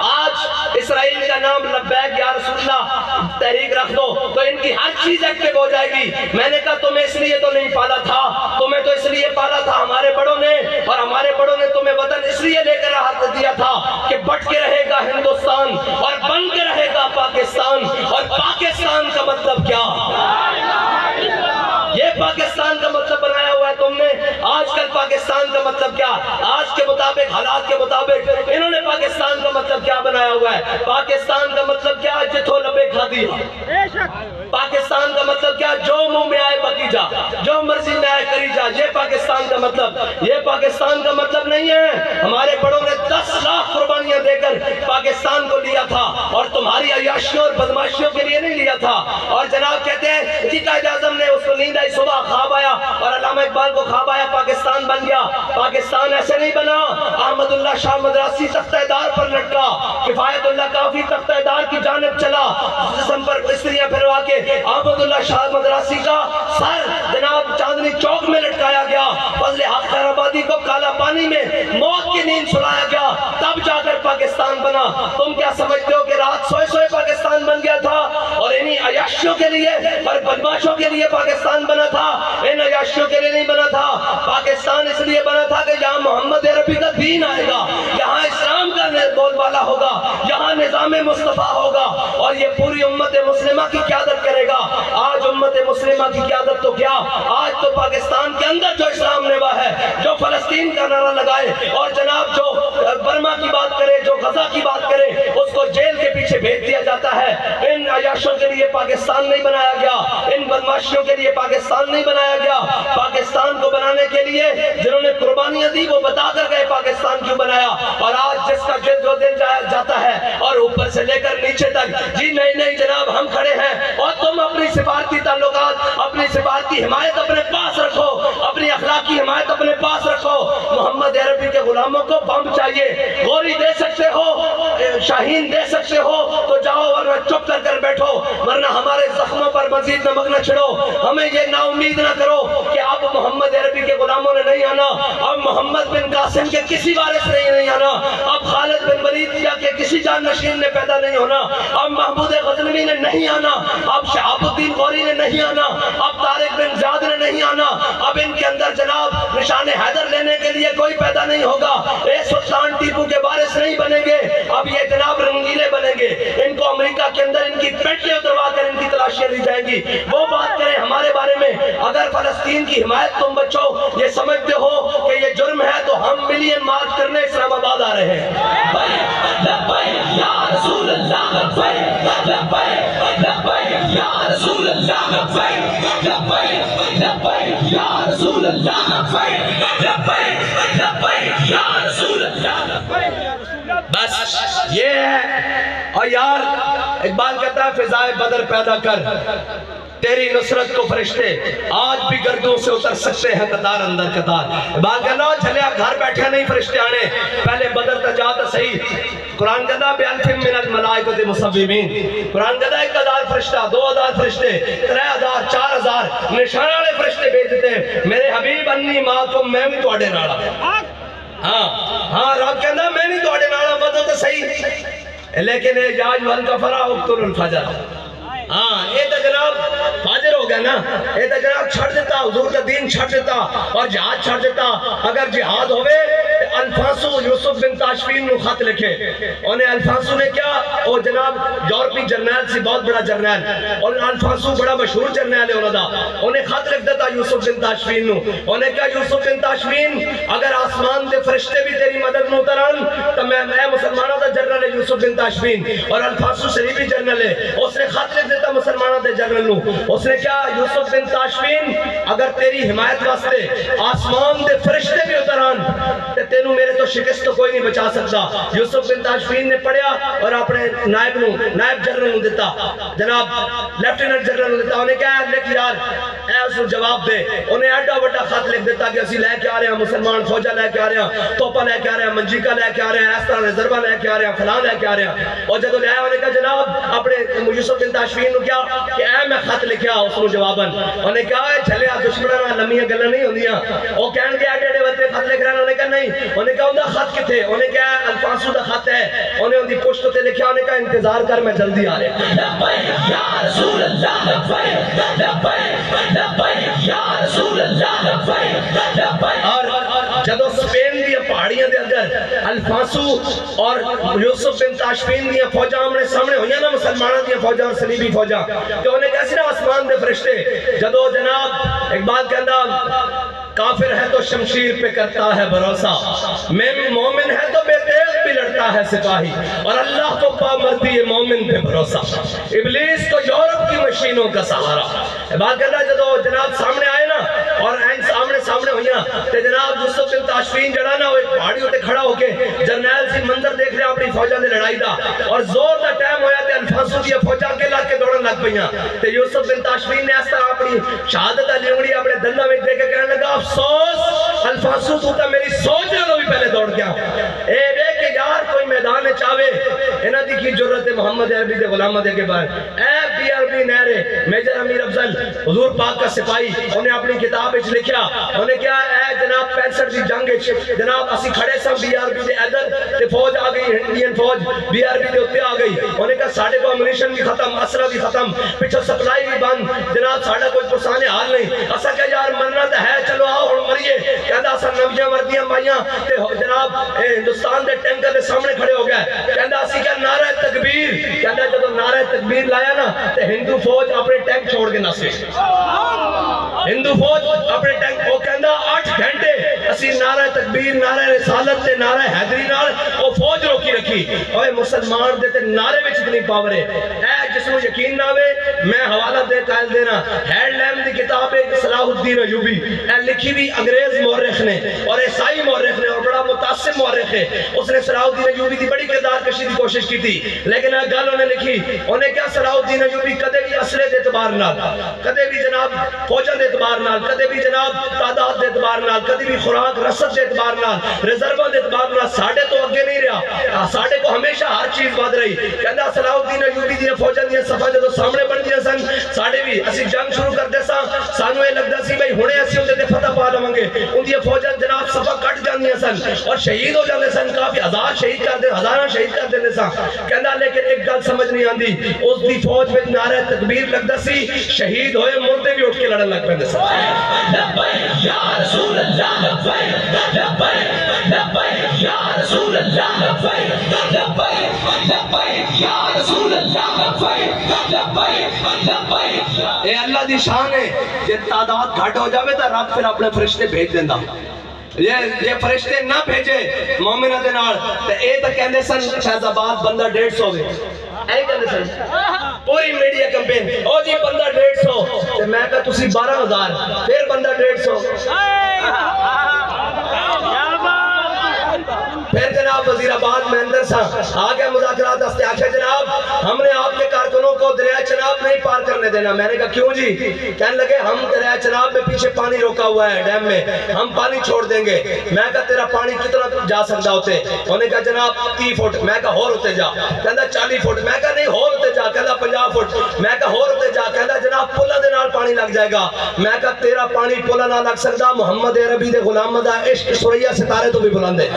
آج اسرائیل کا نام لبیک یا رسول اللہ تحریک رکھ دو تو ان کی ہر چیز ایکٹیو ہو جائے گی. میں نے کہا تمہیں اس لیے تو نہیں پالا تھا, تمہیں تو اس لیے پالا تھا ہمارے بڑوں نے, اور ہمارے بڑوں نے تمہیں وطن اس لیے لے کر راحت دیا تھا کہ بٹ کے رہے گا ہندوستان اور بن کے رہے گا پاکستان. اور پاکستان کا مطلب کیا, یہ پاکستان کا مطلب بنایا ہوا ہے تم نے. آج کل پاکستان کا مطلب کیا, آج کے مطابق حالات کے مطابق انہوں نے پاکستان کا مطلب کیا بنایا ہوا ہے. پاکستان کا مطلب کیا, جتھو لبے کھا دیا. پاکستان کا مطلب کیا, جو منہ میں آئے بکی جا, جو مرضی میں آئے کری جا. یہ پاکستان کا مطلب, یہ پاکستان کا مطلب نہیں ہے. ہمارے بڑوں نے 10 لاکھ قربانیاں دے کر پاکستان کو لیا تھا اور تمہاری عیاشیوں اور بدماشیوں کے لیے نہیں لیا تھا. اور جناب کہتے ہیں جی قائد اعظم نے اس کو نیند آئی, صبح خواب آیا اور علامہ اقبال کو خواب آیا پاکستان بن گیا. پاکستان ایسے نہیں بنا. احمد اللہ شاہ مدراسی تختہ دار پر لٹکا, کفایت اللہ کافی تختہ دار کی جانب چلا, جسم پر استریاں پھروا کے احمد اللہ شاہ مدراسی کا سر جناب چاندنی چوک میں لٹکایا گیا. فضل حق خیر آبادی کو کالا پانی میں موت کی نیند سلایا گیا, تب جا کر پاکستان بنا. تم کیا سمجھتے ہو کہ رات سوئے سوئے پاکستان بن گیا تھا اور انہی عیاشیوں کے لیے اور بدماشوں کے لیے پاکستان بنا تھا؟ ان عیاشیوں کے لیے نہیں بنا تھا. پاکستان اس لیے بنا تھا کہ یہاں محمد عربی کا دین آئے گا, یہاں اسلام کا بول بالا ہوگا, یہاں نظام مصطفیٰ ہوگا اور یہ پوری امت مسلمہ کی قیادت کرے گا. آج امت مسلمہ کی قیادت تو کیا, آج تو پاکستان کے اندر جو اسلام نیوا ہے, جو فلسطین کا نعرہ لگائے اور جناب جو برما کی بات کرے, جو غزہ کی بات کرے, اس کو جیل کے پیچھے بھیج دیا جاتا ہے. ان عیاشوں کے لیے پاکستان نہیں بنایا گیا, ان بدماشیوں کے لیے پاکستان نہیں بنایا گیا. پاکستان کو بنانے کے لیے جنہوں نے قربانیاں دی وہ بتا کر گئے پاکستان کیوں بنایا. اور آج جس کا دل جاتا ہے اور اوپر سے لے کر نیچے تک جی نہیں نہیں جناب ہم کھڑے ہیں, اور تم اپنی سفارتی تعلقات, اپنی سفارتی حمایت اپنے پاس رکھو, اپنی اخلاقی حمایت اپنے پاس رکھو. محمد عربی کے غلاموں کو بم چاہیے, گولی دے سکتے ہو, شاہین دے سکتے ہو تو جاؤ, ورنہ چپ کر بیٹھو, ورنہ ہمارے زخموں پر مزید نمک نہ چھڑو. ہمیں یہ نا امید نہ کرو کہ اب محمد عربی کے غلاموں نے نہیں آنا, اب محمد بن قاسم کے کسی وارث نے نہیں آنا, اب خالد بن ولید کے کسی جان نشین نے پیدا نہیں ہونا, اب محمود غزنوی نے نہیں آنا, اب شہاب الدین غوری نے نہیں آنا, اب طارق بن زیاد نے نہیں آنا, اب ان کے اندر جناب نشان حیدر لینے کے لیے کوئی پیدا نہیں ہوگا. اے سلطان ٹیپو کے وارث نہیں بنیں گے, اب یہ جناب رنگیلے بنیں گے. ان کو امریکہ کے اندر ان کی پینٹیں اتروا کر ان کی تلاشیاں لی جائیں گی. وہ بات کریں ہمارے بارے میں, اگر فلسطین کی حمایت تم بچو، یہ سمجھتے ہو کہ یہ جرم ہے تو ہم ملین مارچ کرنے اسلام آباد آ رہے ہیں۔ لبیک لبیک یا رسول اللہ، لبیک لبیک لبیک یا رسول اللہ، لبیک لبیک لبیک یا رسول اللہ، لبیک لبیک لبیک یا رسول اللہ۔ بس یہ ہے۔ اور یار اقبال کہتا ہے فضائے بدر پیدا کر، تیری نصرت کو فرشتے آج بھی گردوں سے اتر سکتے ہیں قطار اندر قطار۔ اقبال کہنا چلیا گھر بیٹھے نہیں فرشتے آنے، پہلے بدر تا جاتا صحیح۔ قرآن کہتا ہے بِأَلْفٍ مِّنَ الْمَلَائِكَةِ مُصَوِّمِينَ، قرآن کہتا ہے 1000 فرشتہ، 2000 فرشتے، 3000 4000 نشان والے فرشتے بھیجتے ہیں۔ میرے حبیب انی معکم، میں بھی تواڈے نال ہاں رب کہنا میں بھی تواڈے نال بدر تو صحیح، لیکن اے جاج والکفرہ اقتلوا الفجر۔ ہاں یہ تو جناب فاجر ہو گیا نا، یہ تو جناب چھڑ دیتا، حضور کا دین چھڑ دیتا اور جہاد چھڑ دیتا۔ اگر جہاد ہوئے الفانسو یوسف بن تاشفین نے خط لکھے، انہیں الفانسو نے کیا، وہ جناب یورپی جرنیل سی بہت بڑا جرنیل، اور الفانسو بڑا مشہور جرنیل ہے انہیں خط لکھ دیتا یوسف بن تاشفین نو، انہیں کیا یوسف بن تاشفین اگر آسمان دے فرشتے بھی تیری مدد میں اتران تو میں مسلمانوں دا جرنل ہے یوسف بن تاشفین، اور الفانسو شریفی جرنل ہے، اس نے خط لکھ دیتا مسلمانوں دے جرنل نو، اس نے کیا یوسف بن تاشفین اگر تیری حمایت واسطے آسمان دے فرشتے بھی اتران تے تینوں میرے تو شکست تو کوئی نہیں بچا سکتا۔ یوسف بن تاشفین نے پڑھیا اور اپنے نائب جنرل نو دیتا، جناب لیفٹیننٹ جنرل نو دیتا، انہیں کیا لکھ یار اے اس کو جواب دے، انہیں ایڈا بڑا خط لکھ دیتا کہ اسی لے کے آ رہے ہیں مسلمان فوجہ لے کے آ رہے ہیں، توپا لے کے آ رہے ہیں، منجیکا لے کے آ رہے ہیں، اس طرح ریزروا لے کے آ رہے ہیں، فلاں لے کے آ رہے ہیں، اور جب لے آیا انہیں کہا جناب اپنے یوسف بن تاشفین نو کیا کہ اے میں خط لکھیا اس کو جواباً، انہیں کہا اے چلے آپ دشمنہ لمیاں گلہ نہیں ہوندیاں، وہ کہن کے ایڈے وقتے خط لکھ رہے ہیں، انہیں کہا نہیں، انہیں کہا اندہ خط کتے، انہیں کہا الفانسو دا خط ہے، انہیں اندھی پشتوں تے لکھیا، انہیں کہا انتظار کر میں جلدی آ رہے ہیں۔ لبیک یا رسول اللہ، لبیک لبیک لبیک یا رسول اللہ، لبیک لبیک۔ اور جدو سپین دیا پہاڑیاں دے اندر الفانسو اور یوسف بن تاشفین دیا فوجاں ہمنے سامنے ہوئیاں نا مسلمانوں دیا فوجاں اور صلیبی فوجاں، تو انہیں کیسی نا آسمان دے فرشتے جدو جناب اقبال کہندہ کافر ہے تو شمشیر پہ کرتا ہے بھروسہ، مومن ہے تو بے تیغ بھی لڑتا ہے سپاہی، اور اللہ کو پا مرتی ہے مومن پہ بھروسہ، ابلیس تو یورپ کی مشینوں کا سہارا۔ اقبال کہتا ہے جدو جناب سامنے آئے نا اور سامنے ہوئیاں تو جناب یوسف بن تاشفین جڑا نا وہ ایک پہاڑی ہوتے کھڑا ہو کے جرنیل سی منظر دیکھ رہے اپنی فوجہ نے لڑائی دا، اور زور دا ٹائم ہویا تے الفانسو دیا فوجہ کے لگ کے دوڑن لگ پئیاں، تے یوسف بن تاشفین نے اس طرح اپنی شہادت علی انگلی اپنے دندہ میں دے کے کہنے لگا افسوس الفانسو تو تا میری سوچ رہے بھی پہلے دوڑ گیا، اے بے کہ یار کوئی میدان چاہے انہاں دی کی جرت محمد عربی دے غلامہ دے کے بعد اے بی عربی نہرے میجر امیر افضل حضور پاک کا سپاہی، انہیں اپنی کتاب اچھ لکھیا، انہیں کیا اے جناب 65 دی جنگ جناب اسی کھڑے سب بی آر بی دے ادھر تے فوج آ گئی، انڈین فوج بی آر بی دے اتے آ گئی، انہیں کہا ساڑھے کو امنیشن بھی ختم، اسرہ بھی ختم، پچھو سپلائی بھی بند، جناب ساڑھا کوئی پرسانے حال نہیں، اسا کہا یار مرنا تو ہے چلو آؤ ہم مریے، کہتا اسا نویاں وردیاں مائیاں تے جناب ہندوستان دے ٹینکر دے سامنے کھڑے ہو گئے، کہتا اسی کہا نعرہ تکبیر، کہتا جب نعرہ تکبیر لایا نا تے ہندو فوج اپنے ٹینک چھوڑ کے ناسے، ہندو فوج اپنے ٹینک وہ کہندا 8 گھنٹے اسی نعرہ تکبیر نعرہ رسالت تے نعرہ حیدری نال وہ فوج روکی رکھی، اوے مسلمان دے تے نعرے وچ اتنی پاور ہے، اے جس کو یقین نہ ہوئے میں حوالہ دے قائل دینا، ہیڈ لیم دی کتاب ہے صلاح الدین ایوبی، اے لکھی بھی انگریز مورخ نے اور عیسائی مورخ نے اور بڑا متاثر مورخ ہے، اس نے صلاح الدین ایوبی دی بڑی کردار کشی دی کوشش کی تھی، لیکن اے گل انہیں لکھی، انہیں کیا صلاح الدین ایوبی کدے بھی اسلحے دے اعتبار نال، کدے بھی جناب فوجاں دے اعتبار نال، کدے بھی جناب تعداد دے اعتبار نال، کدے بھی خوراک رسد دے اعتبار نال، ریزرواں دے اعتبار نال ساڑھے تو اگے نہیں رہا، ساڑھے کو ہمیشہ ہر چیز بات رہی، کہندہ صلاح الدین ایوبی دی فوجاں دی صفحہ جدو سامنے بڑھ دیا سن، ساڑھے بھی اسی جنگ شروع کر دے سا، سانو یہ لگتا سی بھئی ہونے ایسی ہوندے دے فتح پا لوں گے، ان دی فوجاں جناب صفحہ کٹ جاندیاں سن اور شہید ہو جاندے سن، کافی ہزار شہید کر دے ہزاراں شہید کر دے سا، کہندہ لیکن ایک گل سمجھ نہیں آندی، اس دی فوج میں نعرہ تکبیر لگتا سی، شہید ہوئے مردے بھی اٹھ کے لڑن لگ پہندے سا۔ لبیک یا رسول اللہ، لبیک لبیک لبیک یا رسول اللہ لبیک لبیک لبیک یا رسول اللہ لبیک لبیک لبیک. اے اللہ دی شان ہے جے تعداد گھٹ ہو جاوے تو رب پھر اپنے فرشتے بھیج دیندا. یہ فرشتے نہ بھیجے مومنہ دے نال تے اے تے کہندے سن شہز آباد بندہ 150 وے. اے کہندے سن پوری میڈیا کیمپین او جی بندہ 150 تے میں کہا تسی 12000 پھر بندہ 150. پھر جناب وزیر آباد مہندر صاحب آگے مذاکرات دستے آخر جناب ہم نے آپ کے کارکنوں کو دریائے چناب نہیں پار کرنے دینا. میں نے کہا کیوں جی؟ کہنے لگے ہم دریائے چناب میں پیچھے پانی روکا ہوا ہے ڈیم میں, ہم پانی چھوڑ دیں گے. میں کہا تیرا پانی کتنا جا سکتا ہوتے؟ انہوں نے کہا جناب 30 فٹ. میں کہا ہور ہوتے جا. کہندا 40 فٹ. میں کہا نہیں ہور ہوتے جا. کہندا 50 فٹ. میں کہا ہور ہوتے جا. کہندا جناب پلہ دے نال پانی لگ جائے گا. میں کہا تیرا پانی پلہ نہ لگ سکتا, محمد عربی دے غلام دا عشق سوریا ستارے تو بھی بلند ہے.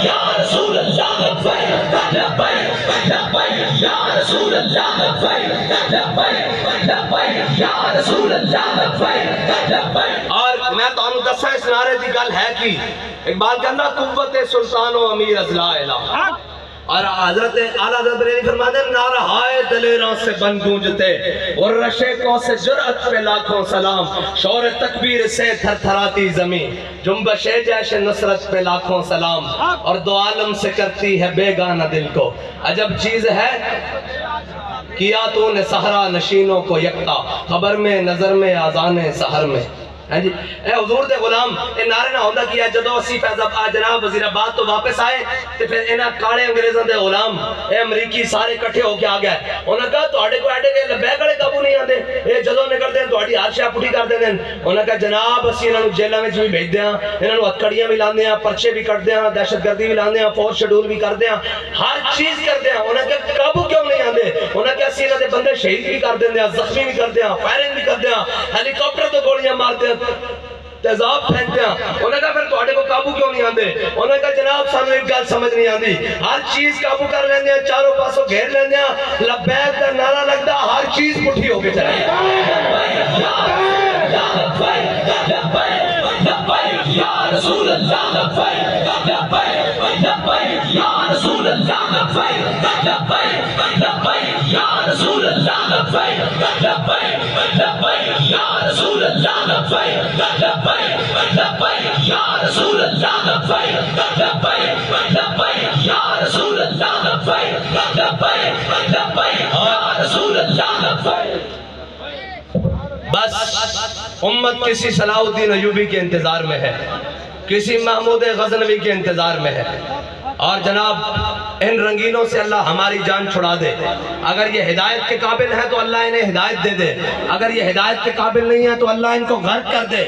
یا رسول اللہ لبیک لبیک لبیک یا رسول اللہ لبیک لبیک لبیک یا رسول اللہ لبیک لبیک. اور میں تو انہوں دسا اس نعرے دی گل ہے کی اقبال کہنا قوت سلطان و امیر از لا الہ. اور حضرت اعلیٰ حضرت بریلوی فرماتے ہیں نعرہ ہائے دلیروں سے بن گونجتے اور رشے کو سے جرأت پہ لاکھوں سلام, شور تکبیر سے تھر تھراتی زمین, جنبش جیش نصرت پہ لاکھوں سلام, اور دو عالم سے کرتی ہے بے گانہ دل کو عجب چیز ہے کیا تو نے صحرا نشینوں کو یکتا, خبر میں نظر میں آذان سحر میں. اے حضور دے غلام اے نعرے نہ ہوندہ کیا جدو اسی فیض جناب وزیر آباد تو واپس آئے تے پھر انہاں کاڑے انگریزوں دے غلام اے امریکی سارے کٹھے ہو کے آ گئے. انہوں نے کہا تو آڑے کو آڑے کے لبیک کڑے قابو نہیں آندے, اے جدو نکل دیں تو آڑی ہر شاہ پٹھی کر دیں. انہوں نے کہا جناب اسی انہوں نے جیلہ میں بھی بھیج دیاں, انہوں نے ہتکڑیاں بھی لاندے ہیں, پرچے بھی کر دیاں, دہشت گردی بھی لاندے ہیں, فوج شیڈول بھی کر دیاں, ہر چیز کر دیاں. انہوں نے کہا قابو کیوں نہیں آندے؟ انہوں نے کہا اسی انہوں نے بندے شہید بھی کر دیں, زخمی بھی کر دیاں, فائرنگ بھی کر دیاں, ہیلی کاپٹر تو گولیاں مارتے ہیں, تیزاب پھینکتے ہیں. انہوں نے کہا پھر توڑے کو قابو کیوں نہیں آندے؟ انہوں نے کہا جناب سانو ایک گل سمجھ نہیں آندی, ہر چیز قابو کر لیندے ہیں, چاروں پاسوں گھیر لیندے ہیں, لبیک دا نعرہ لگدا ہر چیز پٹھی ہو کے چلے. یا رسول اللہ لبیک لبیک لبیک یا رسول اللہ لبیک لبیک لبیک یا رسول اللہ لبیک لبیک لبیک یا رسول اللہ لبیک لبیک لبیک یا رسول اللہ لبیک لبیک لبیک یا رسول اللہ لبیک لبیک لبیک یا رسول اللہ لبیک. بس امت کسی صلاح الدین ایوبی کے انتظار میں ہے, کسی محمود غزنوی کے انتظار میں ہے, اور جناب ان رنگینوں سے اللہ ہماری جان چھڑا دے. اگر یہ ہدایت کے قابل ہیں تو اللہ انہیں ہدایت دے دے, اگر یہ ہدایت کے قابل نہیں ہیں تو اللہ ان کو غرق کر دے,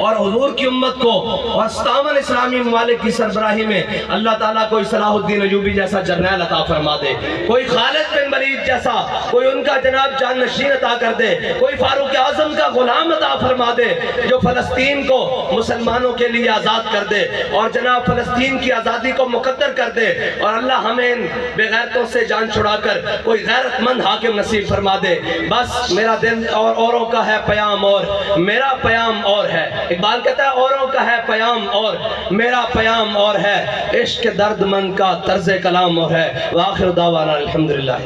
اور حضور کی امت کو اور 57 اسلامی ممالک کی سربراہی میں اللہ تعالیٰ کوئی صلاح الدین ایوبی جیسا جرنیل عطا فرما دے, کوئی خالد بن ولید جیسا کوئی ان کا جناب جان نشین عطا کر دے, کوئی فاروق اعظم کا غلام عطا فرما دے جو فلسطین کو مسلمانوں کے لیے آزاد کر دے, اور جناب فلسطین کی آزادی کو مقدر کر دے, اور اللہ ہمیں بے غیرتوں سے جان چھڑا کر کوئی غیرت مند حاکم نصیب فرما دے. بس میرا دل اور اوروں کا ہے پیام اور میرا پیام اور ہے. اقبال کہتا ہے اوروں کا ہے پیام اور میرا پیام اور ہے, عشق درد مند کا طرز کلام اور ہے. وآخر دعوانا الحمدللہ.